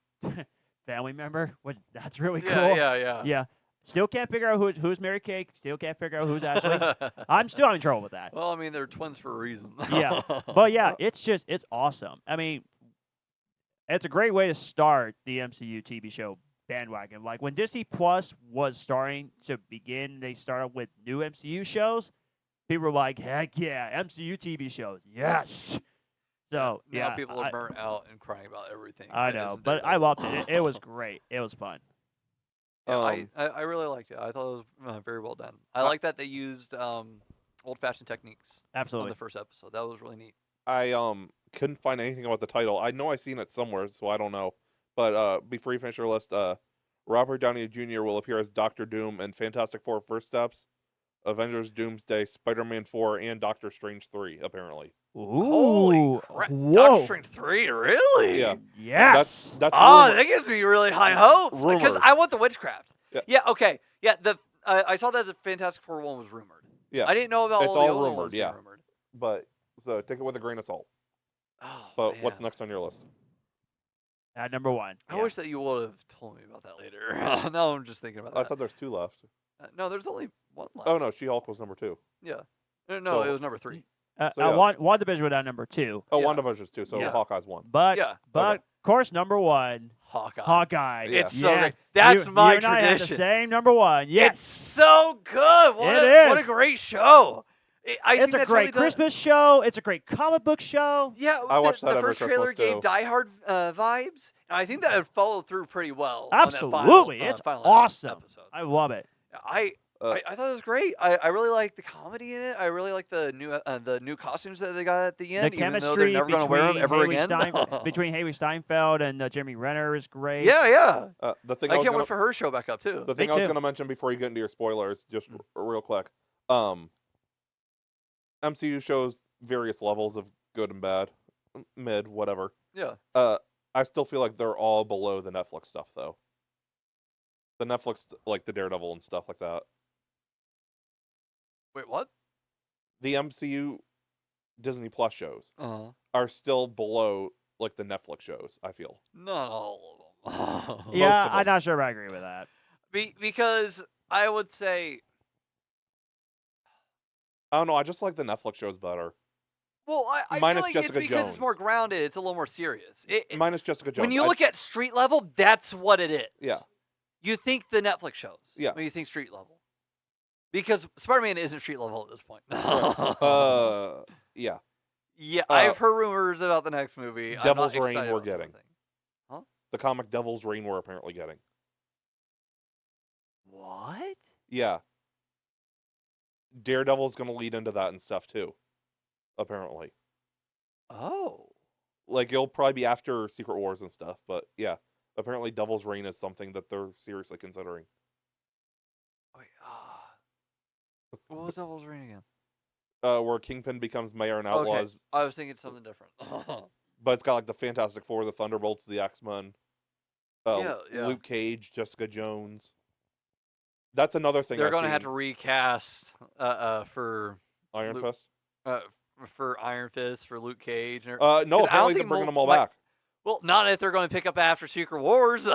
family member, which that's really cool. Yeah. Still can't figure out who's Mary Kay. Still can't figure out who's Ashley. I'm still having trouble with that. Well, I mean, they're twins for a reason. Yeah. But yeah, it's awesome. I mean, it's a great way to start the MCU TV show bandwagon. Like when Disney Plus was starting to begin, they started with new MCU shows. People were like, heck yeah, MCU TV shows, yes. So Now yeah, people are burnt out and crying about everything. I that know, isn't but I Daredevil. loved it. It was great. It was fun. Yeah, Um, I really liked it. I thought it was very well done. I I- like that they used old-fashioned techniques on Absolutely. the first episode. That was really neat. I couldn't find anything about the title. I know I've seen it somewhere, so I don't know. But before you finish your list, Robert Downey Jr. will appear as Doctor Doom in Fantastic Four: First Steps, Avengers: Doomsday, Spider-Man 4, and Doctor Strange 3. Apparently, Holy Ooh, crap! whoa. Doctor Strange 3, really? Yeah. Yes. that's Oh, rumor. that gives me really high hopes. Because Rumors. I want the witchcraft. Yeah. Okay. Yeah, I saw that the Fantastic Four one was rumored. Yeah, I didn't know about It's all the all other rumored, ones being yeah. rumored. but so take it with a grain of salt. Oh, But what's man. next on your list? At number 1. I yeah. wish that you would have told me about that later. Now I'm just thinking about I that. thought there's 2 left. No, there's only one left. Oh no, She-Hulk was number 2. Yeah. No, So- it was number 3. So, yeah. WandaVision was at number 2. Oh, Yeah. WandaVision's 2, so Yeah. Hawkeye's 1. But Yeah. of course, number 1, Hawkeye. Hawkeye. Yeah. It's so Yes. great. That's you, my you and I had the tradition. same number 1. Yes. It's so good. What a It great show. I think It's a that's great really done- Christmas show. It's a great comic book show. Yeah, I watched that the every first trailer Christmas, gave too. Die Hard vibes, and I think that it followed through pretty well. Absolutely. On that It's final awesome. episode. I love it. I thought it was great. I really like the comedy in it. I really like the new costumes that they got at the end. The even though they're chemistry never going to wear them ever Haley again. between Haley Steinfeld and Jeremy Renner is great. Yeah. The thing I I was can't gonna, wait for her to show back up too. the thing Me I was too. going to mention before you get into your spoilers, just real quick. MCU shows various levels of good and bad, mid, whatever. Yeah. I still feel like they're all below the Netflix stuff, though. The Netflix, like the Daredevil and stuff like that. Wait, what? The MCU Disney Plus shows Uh-huh. are still below, like, the Netflix shows, I feel. Not all of them. Yeah, Most of I'm them. not sure if I agree with that. Because I would say, I don't know, I just like the Netflix shows better. well, I feel Minus like Jessica it's because Jones. it's more grounded. It's a little more serious. Minus Jessica Jones. When you look at street level, that's what it is. Yeah. You think the Netflix shows. Yeah. When you think street level. Because Spider-Man isn't street level at this point. Yeah. Yeah, I've heard rumors about the next movie. Devil's I'm not Reign excited we're about getting. something. The comic Devil's Reign we're apparently getting. What? Yeah. Daredevil's going to lead into that and stuff, too. Apparently. Oh. Like, it'll probably be after Secret Wars and stuff, but yeah. Apparently Devil's Reign is something that they're seriously considering. Wait, what was Devil's Reign again? Where Kingpin becomes mayor and outlaws. Okay. I was thinking something different. But it's got, like, the Fantastic Four, the Thunderbolts, the X-Men. Yeah. Luke Cage, Jessica Jones. That's another thing They're I've going to have seen. to recast for Iron Luke- Fist? for Iron Fist, for Luke Cage. No, 'cause I don't apparently they're think bringing Mo- them all like- back. Well, not if they're going to pick up after Secret Wars.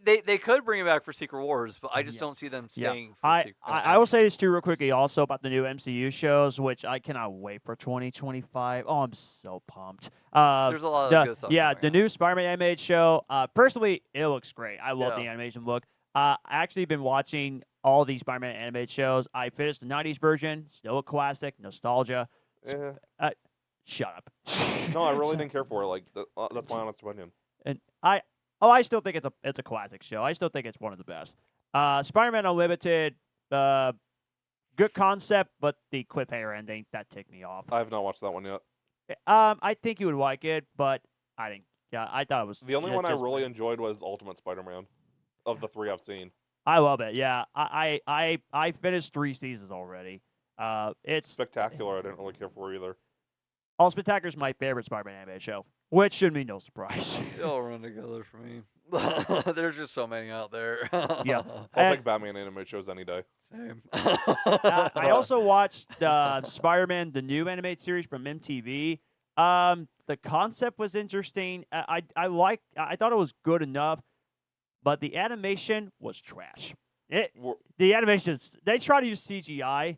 They could bring it back for Secret Wars, but I just Yeah. don't see them Yeah. staying. For I will say this too real quickly also about the new MCU shows, which I cannot wait for 2025. Oh, I'm so pumped. There's a lot of good stuff. Yeah, going the on. new Spider-Man animated show. Personally, it looks great. I love Yeah. the animation look. I actually been watching all these Spider-Man animated shows. I finished the 90s version, still a classic, nostalgia. Eh. Shut up. No, I really didn't care for it. Like, that's my honest opinion. And I still think it's a classic show. I still think it's one of the best. Spider-Man Unlimited, good concept, but the cliffhanger ending that ticked me off. I have not watched that one yet. I think you would like it, but I didn't. Yeah, I thought it was The only one I just- really enjoyed was Ultimate Spider-Man, of the 3 I've seen. I love it. Yeah, I finished 3 seasons already. It's Spectacular, I didn't really care for either. All Spectacular is my favorite Spider-Man animated show, which should be no surprise. They all run together for me. There's just so many out there. Yeah. I'll And- take Batman animated shows any day. Same. I also watched Spider-Man, the new animated series from MTV. The concept was interesting. I thought it was good enough, but the animation was trash. The animation, they try to use CGI.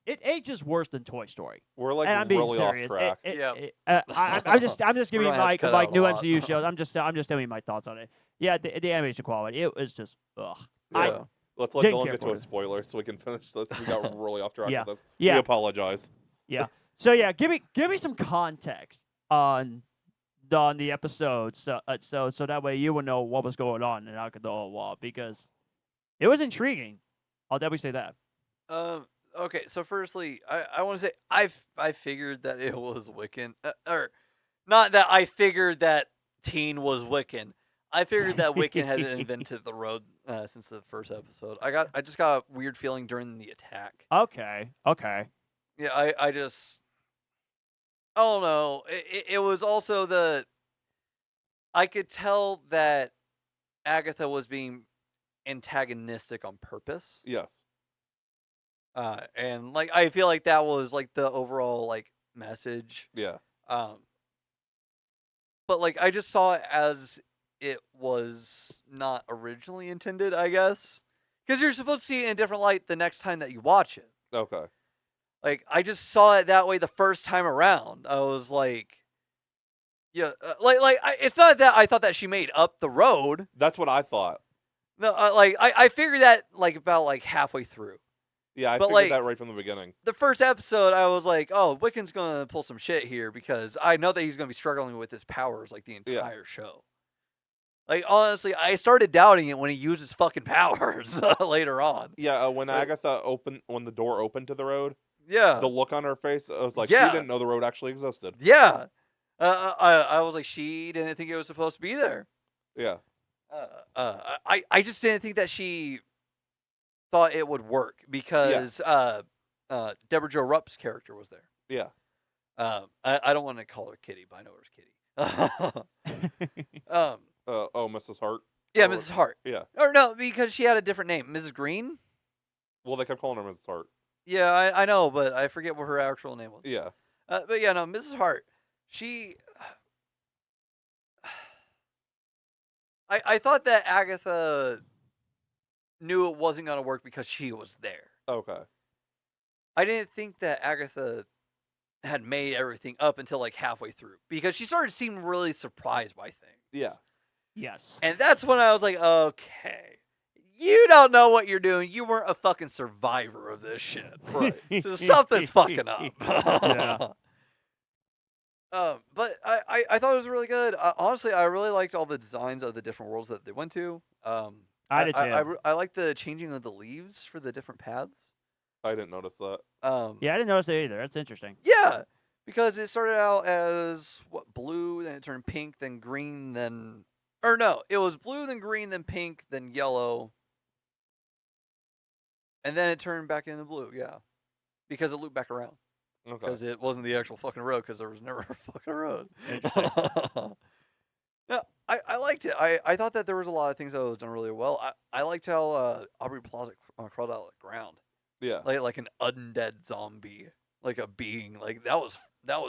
It ages worse than Toy Story. We're like And I'm being really serious. off track. I'm just giving gonna have to like cut like out a new lot. MCU shows. I'm just telling you my thoughts on it. Yeah, the animation quality, it was just ugh. Yeah. Let's let Didn't Dylan care get to for a it. spoiler so we can finish this. We got really off track Yeah. with this. Yeah. We apologize. So yeah, give me some context on the episode, so that way you would know what was going on in Agatha All Along, because it was intriguing. I'll definitely say that. Okay, so firstly, I want to say I figured that it was Wiccan, or not that I figured that Teen was Wiccan. I figured that Wiccan had invented the road since the first episode. I just got a weird feeling during the attack. Okay. Yeah, I just I don't know. It was also I could tell that Agatha was being antagonistic on purpose. Yes. And like I feel like that was like the overall like message. Yeah. But like I just saw it as it was not originally intended, I guess. Because you're supposed to see it in a different light the next time that you watch it. Okay. Like I just saw it that way the first time around. I was like, yeah, it's not that I thought that she made up the road. That's what I thought. No, I figured that like about like halfway through. Yeah, I But, figured like, that right from the beginning. The first episode, I was like, oh, Wiccan's gonna pull some shit here because I know that he's gonna be struggling with his powers like the entire show. Like honestly, I started doubting it when he used his fucking powers later on. Yeah, when the door opened to the road, Yeah, the look on her face, I was like, Yeah. she didn't know the road actually existed. yeah. I was like, she didn't think it was supposed to be there. Yeah. I just didn't think that she thought it would work because Deborah Jo Rupp's character was there. Yeah. I don't want to call her Kitty, but I know her as Kitty. Mrs. Hart. Yeah, Or- Mrs. Hart. Yeah. Or no, because she had a different name, Mrs. Green. Well, they kept calling her Mrs. Hart. Yeah, I know, but I forget what her actual name was. Yeah. But yeah, no, Mrs. Hart. She. I thought that Agatha knew it wasn't gonna work because she was there. Okay. I didn't think that Agatha had made everything up until like halfway through because she started seeming really surprised by things. Yeah. Yes. And that's when I was like, okay, you don't know what you're doing. You weren't a fucking survivor of this shit. Right. So something's fucking up. Yeah. But I thought it was really good. Honestly, I really liked all the designs of the different worlds that they went to. I did too. I like the changing of the leaves for the different paths. I didn't notice that. Yeah, I didn't notice it either. That's interesting. Yeah, because it started out as blue, then it turned pink, then green, then it was blue, then green, then pink, then yellow, and then it turned back into blue. Yeah, because it looped back around. Okay. Because it wasn't the actual fucking road, because there was never a fucking road. Interesting. No, I liked it. I thought that there was a lot of things that was done really well. I liked how Aubrey Plaza crawled out of the ground, Yeah. like an undead zombie, like a being. Like that was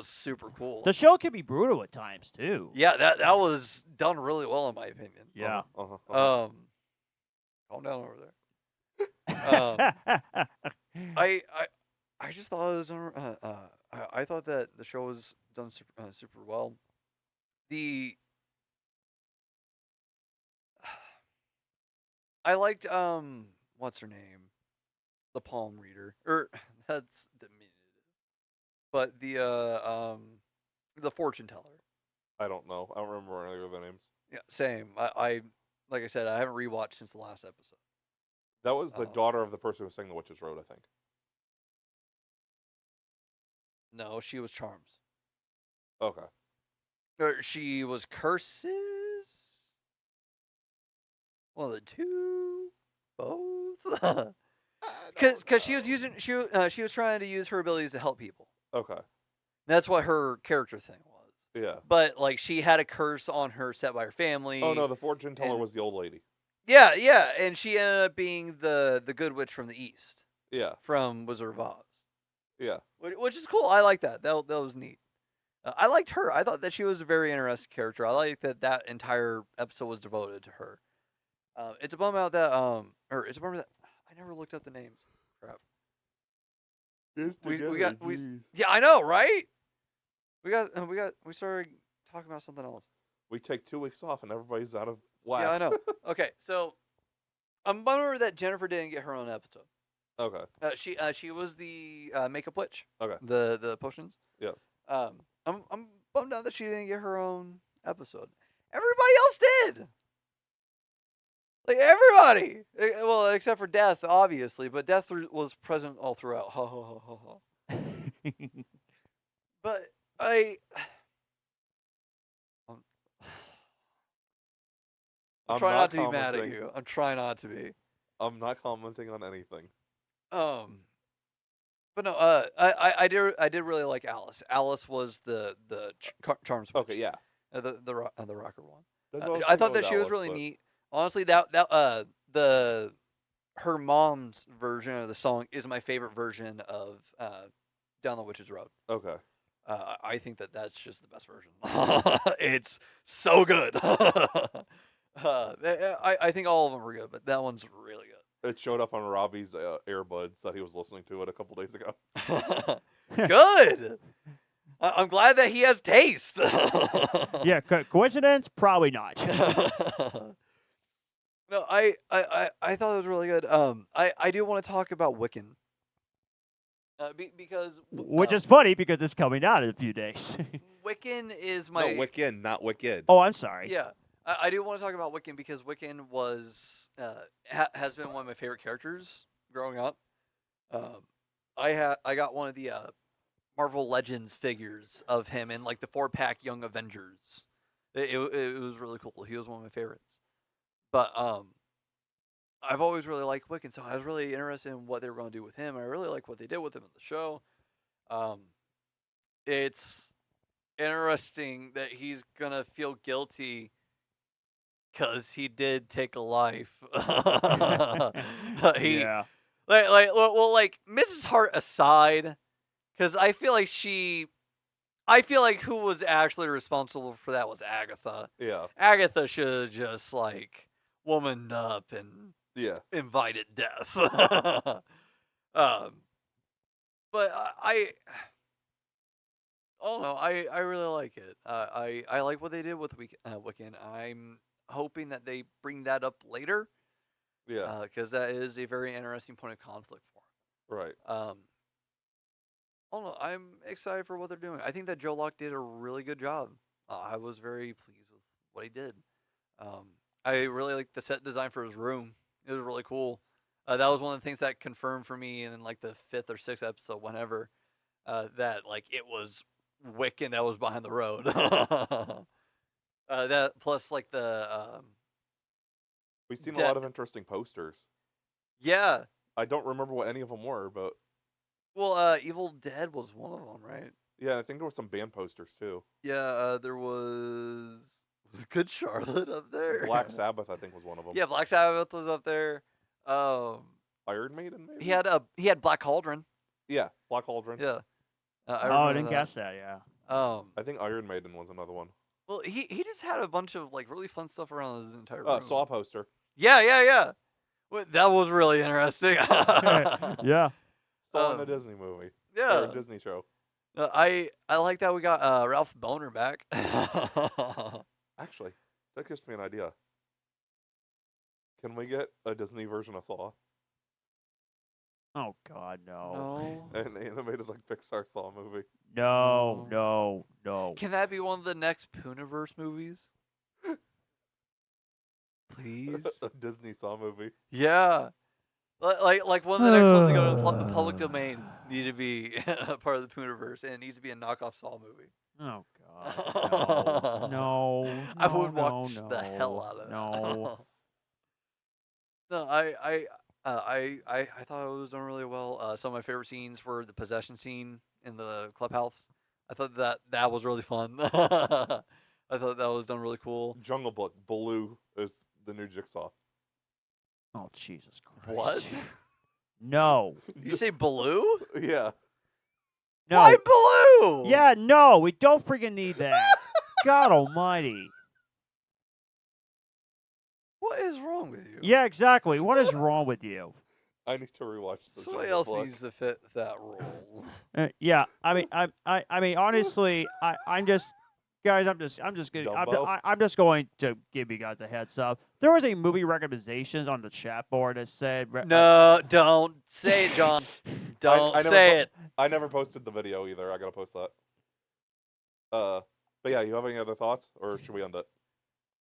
super cool. The show can be brutal at times too. Yeah, that was done really well in my opinion. Yeah. Calm down over there. I just thought it was I thought that the show was done super well. I liked what's her name, the palm reader, that's diminutive, but the fortune teller. I don't know. I don't remember any of the names. Yeah, same. I like I said, I haven't rewatched since the last episode. That was the Oh. daughter of the person who sang The Witch's Road, I think. No, she was Charms. Okay. Or she was Curses. One of the two, both. Because she was using she was trying to use her abilities to help people. Okay. That's what her character thing was. Yeah. But like she had a curse on her set by her family. Oh no, the fortune teller and- was the old lady. Yeah, and she ended up being the good witch from the east, Yeah. from Wizard of Oz, Yeah. which is cool. I like that. That was neat. I liked her. I thought that she was a very interesting character. I like that entire episode was devoted to her. It's a bummer out that it's a bummer that I never looked up the names. Crap. Yeah, I know, right? We started talking about something else. We take 2 weeks off and everybody's out of whack. Yeah, I know. Okay, so I'm bummed that Jennifer didn't get her own episode. Okay. She was the makeup witch. Okay. The potions. Yes. I'm bummed out that she didn't get her own episode. Everybody else did. Like everybody, well, except for Death, obviously, but Death was present all throughout. Ha ha ha ha ha. But I'm I'm trying not not to be mad at commenting. you. I'm trying not to be. I'm not commenting on anything. But no, I did really like Alice. Alice was the charm switch. Okay, yeah. The rocker one. That's I thought that with she was Alice, really but- neat. Honestly, the her mom's version of the song is my favorite version of Down the Witch's Road. Okay. I think that's just the best version. It's so good. I think all of them were good, but that one's really It showed up on Robbie's earbuds that he was listening to it a couple days ago. good. Good. I'm glad that he has taste. Yeah, coincidence? Probably not. No, I thought it was really good. I do want to talk about Wiccan. Because Which is funny because it's coming out in a few days. Wiccan is my No, Wiccan, not Wicked. Oh, I'm sorry. yeah. I do want to talk about Wiccan because Wiccan was has been one of my favorite characters growing up. I got one of the Marvel Legends figures of him in like the 4-pack Young Avengers. It was really cool. He was one of my favorites. But I've always really liked Wiccan, so I was really interested in what they were going to do with him. I really like what they did with him in the show. It's interesting that he's gonna feel guilty because he did take a life. Yeah. Like Mrs. Hart aside, because I feel like who was actually responsible for that was Agatha. Yeah. Agatha should have just like womaned up and Yeah. invited death. But I don't know. I really like it. I like what they did with Wiccan. I'm hoping that they bring that up later. Yeah. Because that is a very interesting point of conflict for Right. him. I don't know. I'm excited for what they're doing. I think that Joe Locke did a really good job. I was very pleased with what he did. I really liked the set design for his room. It was really cool. That was one of the things that confirmed for me in like the 5th or 6th episode, whenever, that like it was Wiccan that was behind the road. That plus like the We've seen a Dead. lot of interesting posters. yeah. I don't remember what any of them were, but Well, Evil Dead was one of them, right? yeah, I think there were some band posters too. Yeah, there was Good Charlotte up there. Black Sabbath, I think, was one of them. Yeah, Black Sabbath was up there. Iron Maiden, maybe. He had Black Cauldron. Yeah, Black Cauldron. Yeah. I Oh, I remember didn't that. guess that, yeah. I think Iron Maiden was another one. Well, he just had a bunch of like really fun stuff around his entire room. Saw poster. Yeah. Well, that was really interesting. Yeah. Saw in a Disney movie. Or Yeah. a Disney show. I like that we got Ralph Boner back. Actually, that gives me an idea. Can we get a Disney version of Saw? Oh, God, no. No. An animated like Pixar Saw movie. No. Can that be one of the next Pooniverse movies? Please. A Disney Saw movie. Yeah. Like one of the next ones to go to the public domain need to be a part of the Pooniverse, and it needs to be a knockoff Saw movie. Oh, God. No. I would no, watch no, the hell out of that. No. No, I thought it was done really well. Some of my favorite scenes were the possession scene in the clubhouse. I thought that was really fun. I thought that was done really cool. Jungle Book. Baloo is the new Jigsaw. Oh, Jesus Christ. What? No. You say Baloo? Yeah. No. Why Baloo? Yeah, no. We don't freaking need that. God almighty. What is wrong with you? Yeah, exactly. What is wrong with you? I need to rewatch the Somebody Jungle else Book. needs to fit that role. Yeah, I mean, honestly, I'm just, Guys, I'm just going to give you guys a heads up. There was a movie recommendations on the chat board that said No, don't say it, John. Don't I never say it. I never posted the video either. I gotta post that. But yeah, you have any other thoughts, or should we end it?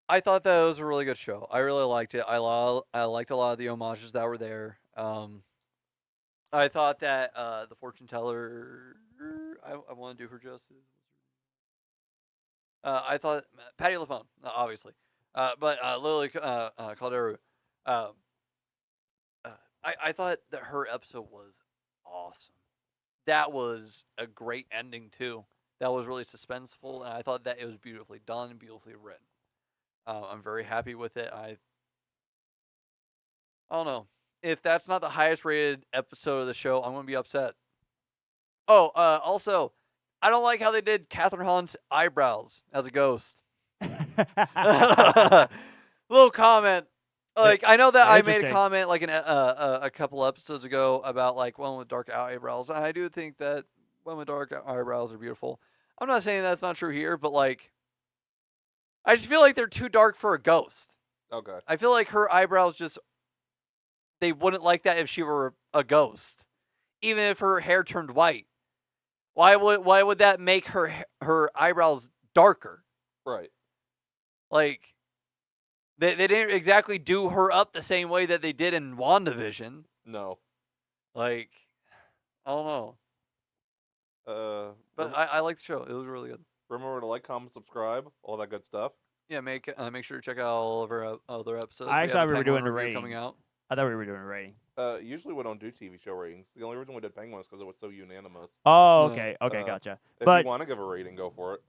I thought that was a really good show. I really liked it. I liked a lot of the homages that were there. I thought that the fortune teller, I want to do her justice. I thought Patty LaPone, obviously, but Lily Calderu. I thought that her episode was awesome. That was a great ending too. That was really suspenseful, and I thought that it was beautifully done and beautifully written. I'm very happy with it. I don't know if that's not the highest rated episode of the show. I'm gonna be upset. Oh, also, I don't like how they did Kathryn Hahn's eyebrows as a ghost. Little comment. Like, I know that I made a Interesting. comment like a couple episodes ago about like women with dark eyebrows. And I do think that women with dark eyebrows are beautiful. I'm not saying that's not true here, but like, I just feel like they're too dark for a ghost. Okay. I feel like her eyebrows just, they wouldn't like that if she were a ghost, even if her hair turned white. Why would that make her eyebrows darker? Right. Like, they didn't exactly do her up the same way that they did in WandaVision. No. Like, I don't know. But I like the show. It was really good. Remember to like, comment, subscribe, all that good stuff. Yeah, make sure to check out all of our other episodes. I have thought a we were Penguin doing a review rating. coming out. I thought we were doing a rating. Usually we don't do TV show ratings. The only reason we did Penguin is because it was so unanimous. Oh, Yeah. okay, okay, gotcha. If But you want to give a rating, go for it.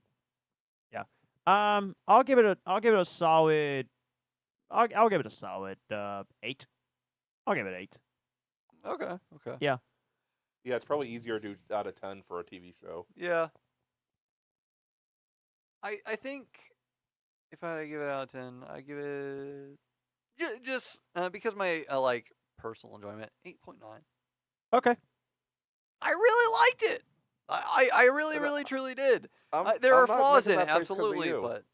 I'll give it a solid. I'll give it a solid 8. I'll give it 8. Okay. Yeah, it's probably easier to do out of 10 for a TV show. Yeah. I think if I had to give it out of 10, I give it just because my like personal enjoyment 8.9. Okay. I really liked it. I really truly did. There I'm are not flaws making in it, that face 'cause of absolutely, you. but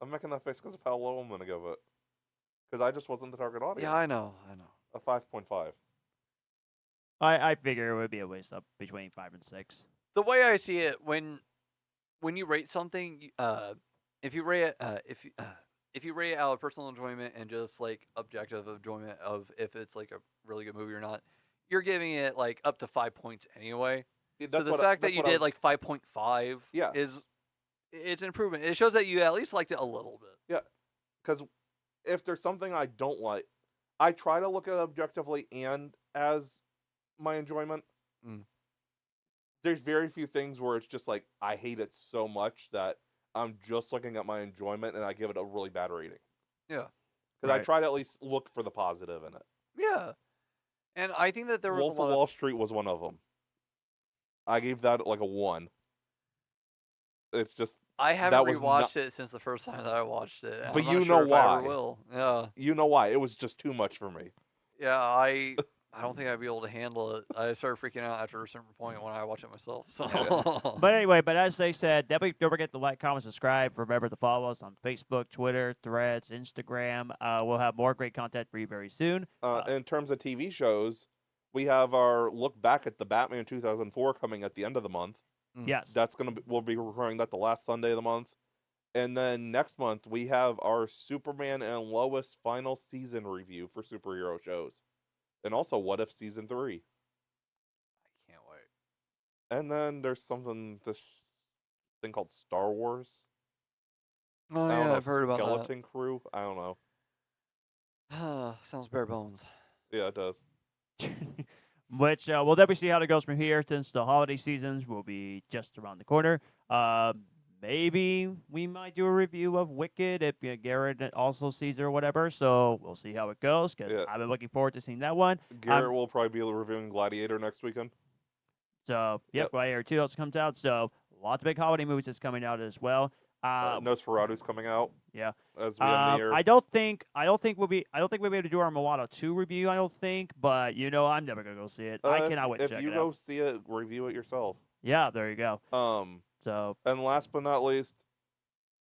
I'm making that face because of how low I'm going to give it. Because I just wasn't the target audience. yeah, I know. A 5.5. I figure it would be a waste up between 5 and 6. The way I see it, when you rate something, if you rate it, if you rate it out of personal enjoyment and just like objective enjoyment of if it's like a really good movie or not, you're giving it like up to 5 points anyway. Yeah, So the fact that you did like 5.5 Yeah. it's an improvement. It shows that you at least liked it a little bit. Yeah, because if there's something I don't like, I try to look at it objectively and as my enjoyment. Mm. There's very few things where it's just like, I hate it so much that I'm just looking at my enjoyment and I give it a really bad rating. Yeah. Because I Right. try to at least look for the positive in it. Yeah. And I think that there was Wolf a lot of Wall of Street was one of them. I gave that like a 1. It's just, I haven't that was rewatched it since the first time that I watched it. and But I'm not you sure know if I ever why. will. Yeah. you know why, it was just too much for me. Yeah, I don't think I'd be able to handle it. I started freaking out after a certain point when I watch it myself. So But anyway, as they said, definitely don't forget to like, comment, subscribe. Remember to follow us on Facebook, Twitter, Threads, Instagram. We'll have more great content for you very soon. In terms of TV shows, we have our look back at the Batman 2004 coming at the end of the month. Yes. That's we'll be recording that the last Sunday of the month. And then next month we have our Superman and Lois final season review for superhero shows. And also What If Season 3. I can't wait. And then there's this thing called Star Wars. Oh I don't yeah, know, I've heard about Skeleton Crew. I don't know. that. Sounds bare bones. Yeah, it does. Which we'll definitely see how it goes from here, since the holiday seasons will be just around the corner. Maybe we might do a review of Wicked if Garrett also sees it or whatever. So we'll see how it goes, because Yeah. I've been looking forward to seeing that one. Garrett will probably be reviewing Gladiator next weekend. So Yep. Gladiator 2 also comes out. So lots of big holiday movies that's coming out as well. Nosferatu's coming out. Yeah. As we end the year. I don't think we'll be able to do our Moana 2 review. I don't think, but I'm never gonna go see it. I cannot wait to If check you it go out. see it, review it yourself. Yeah, there you go. Um, So and last but not least,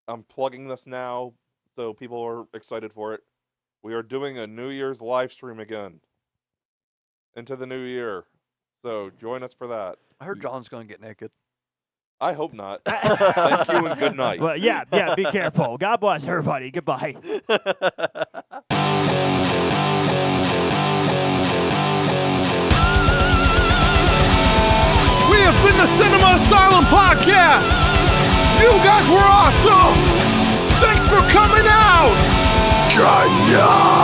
I'm plugging this now so people are excited for it. We are doing a New Year's live stream again into the new year. So join us for that. I heard John's going to get naked. I hope not. Thank you and good night. Well, yeah, be careful. God bless everybody. Goodbye. We have been the Cinema Asylum Podcast. You guys were awesome. Thanks for coming out. Good night.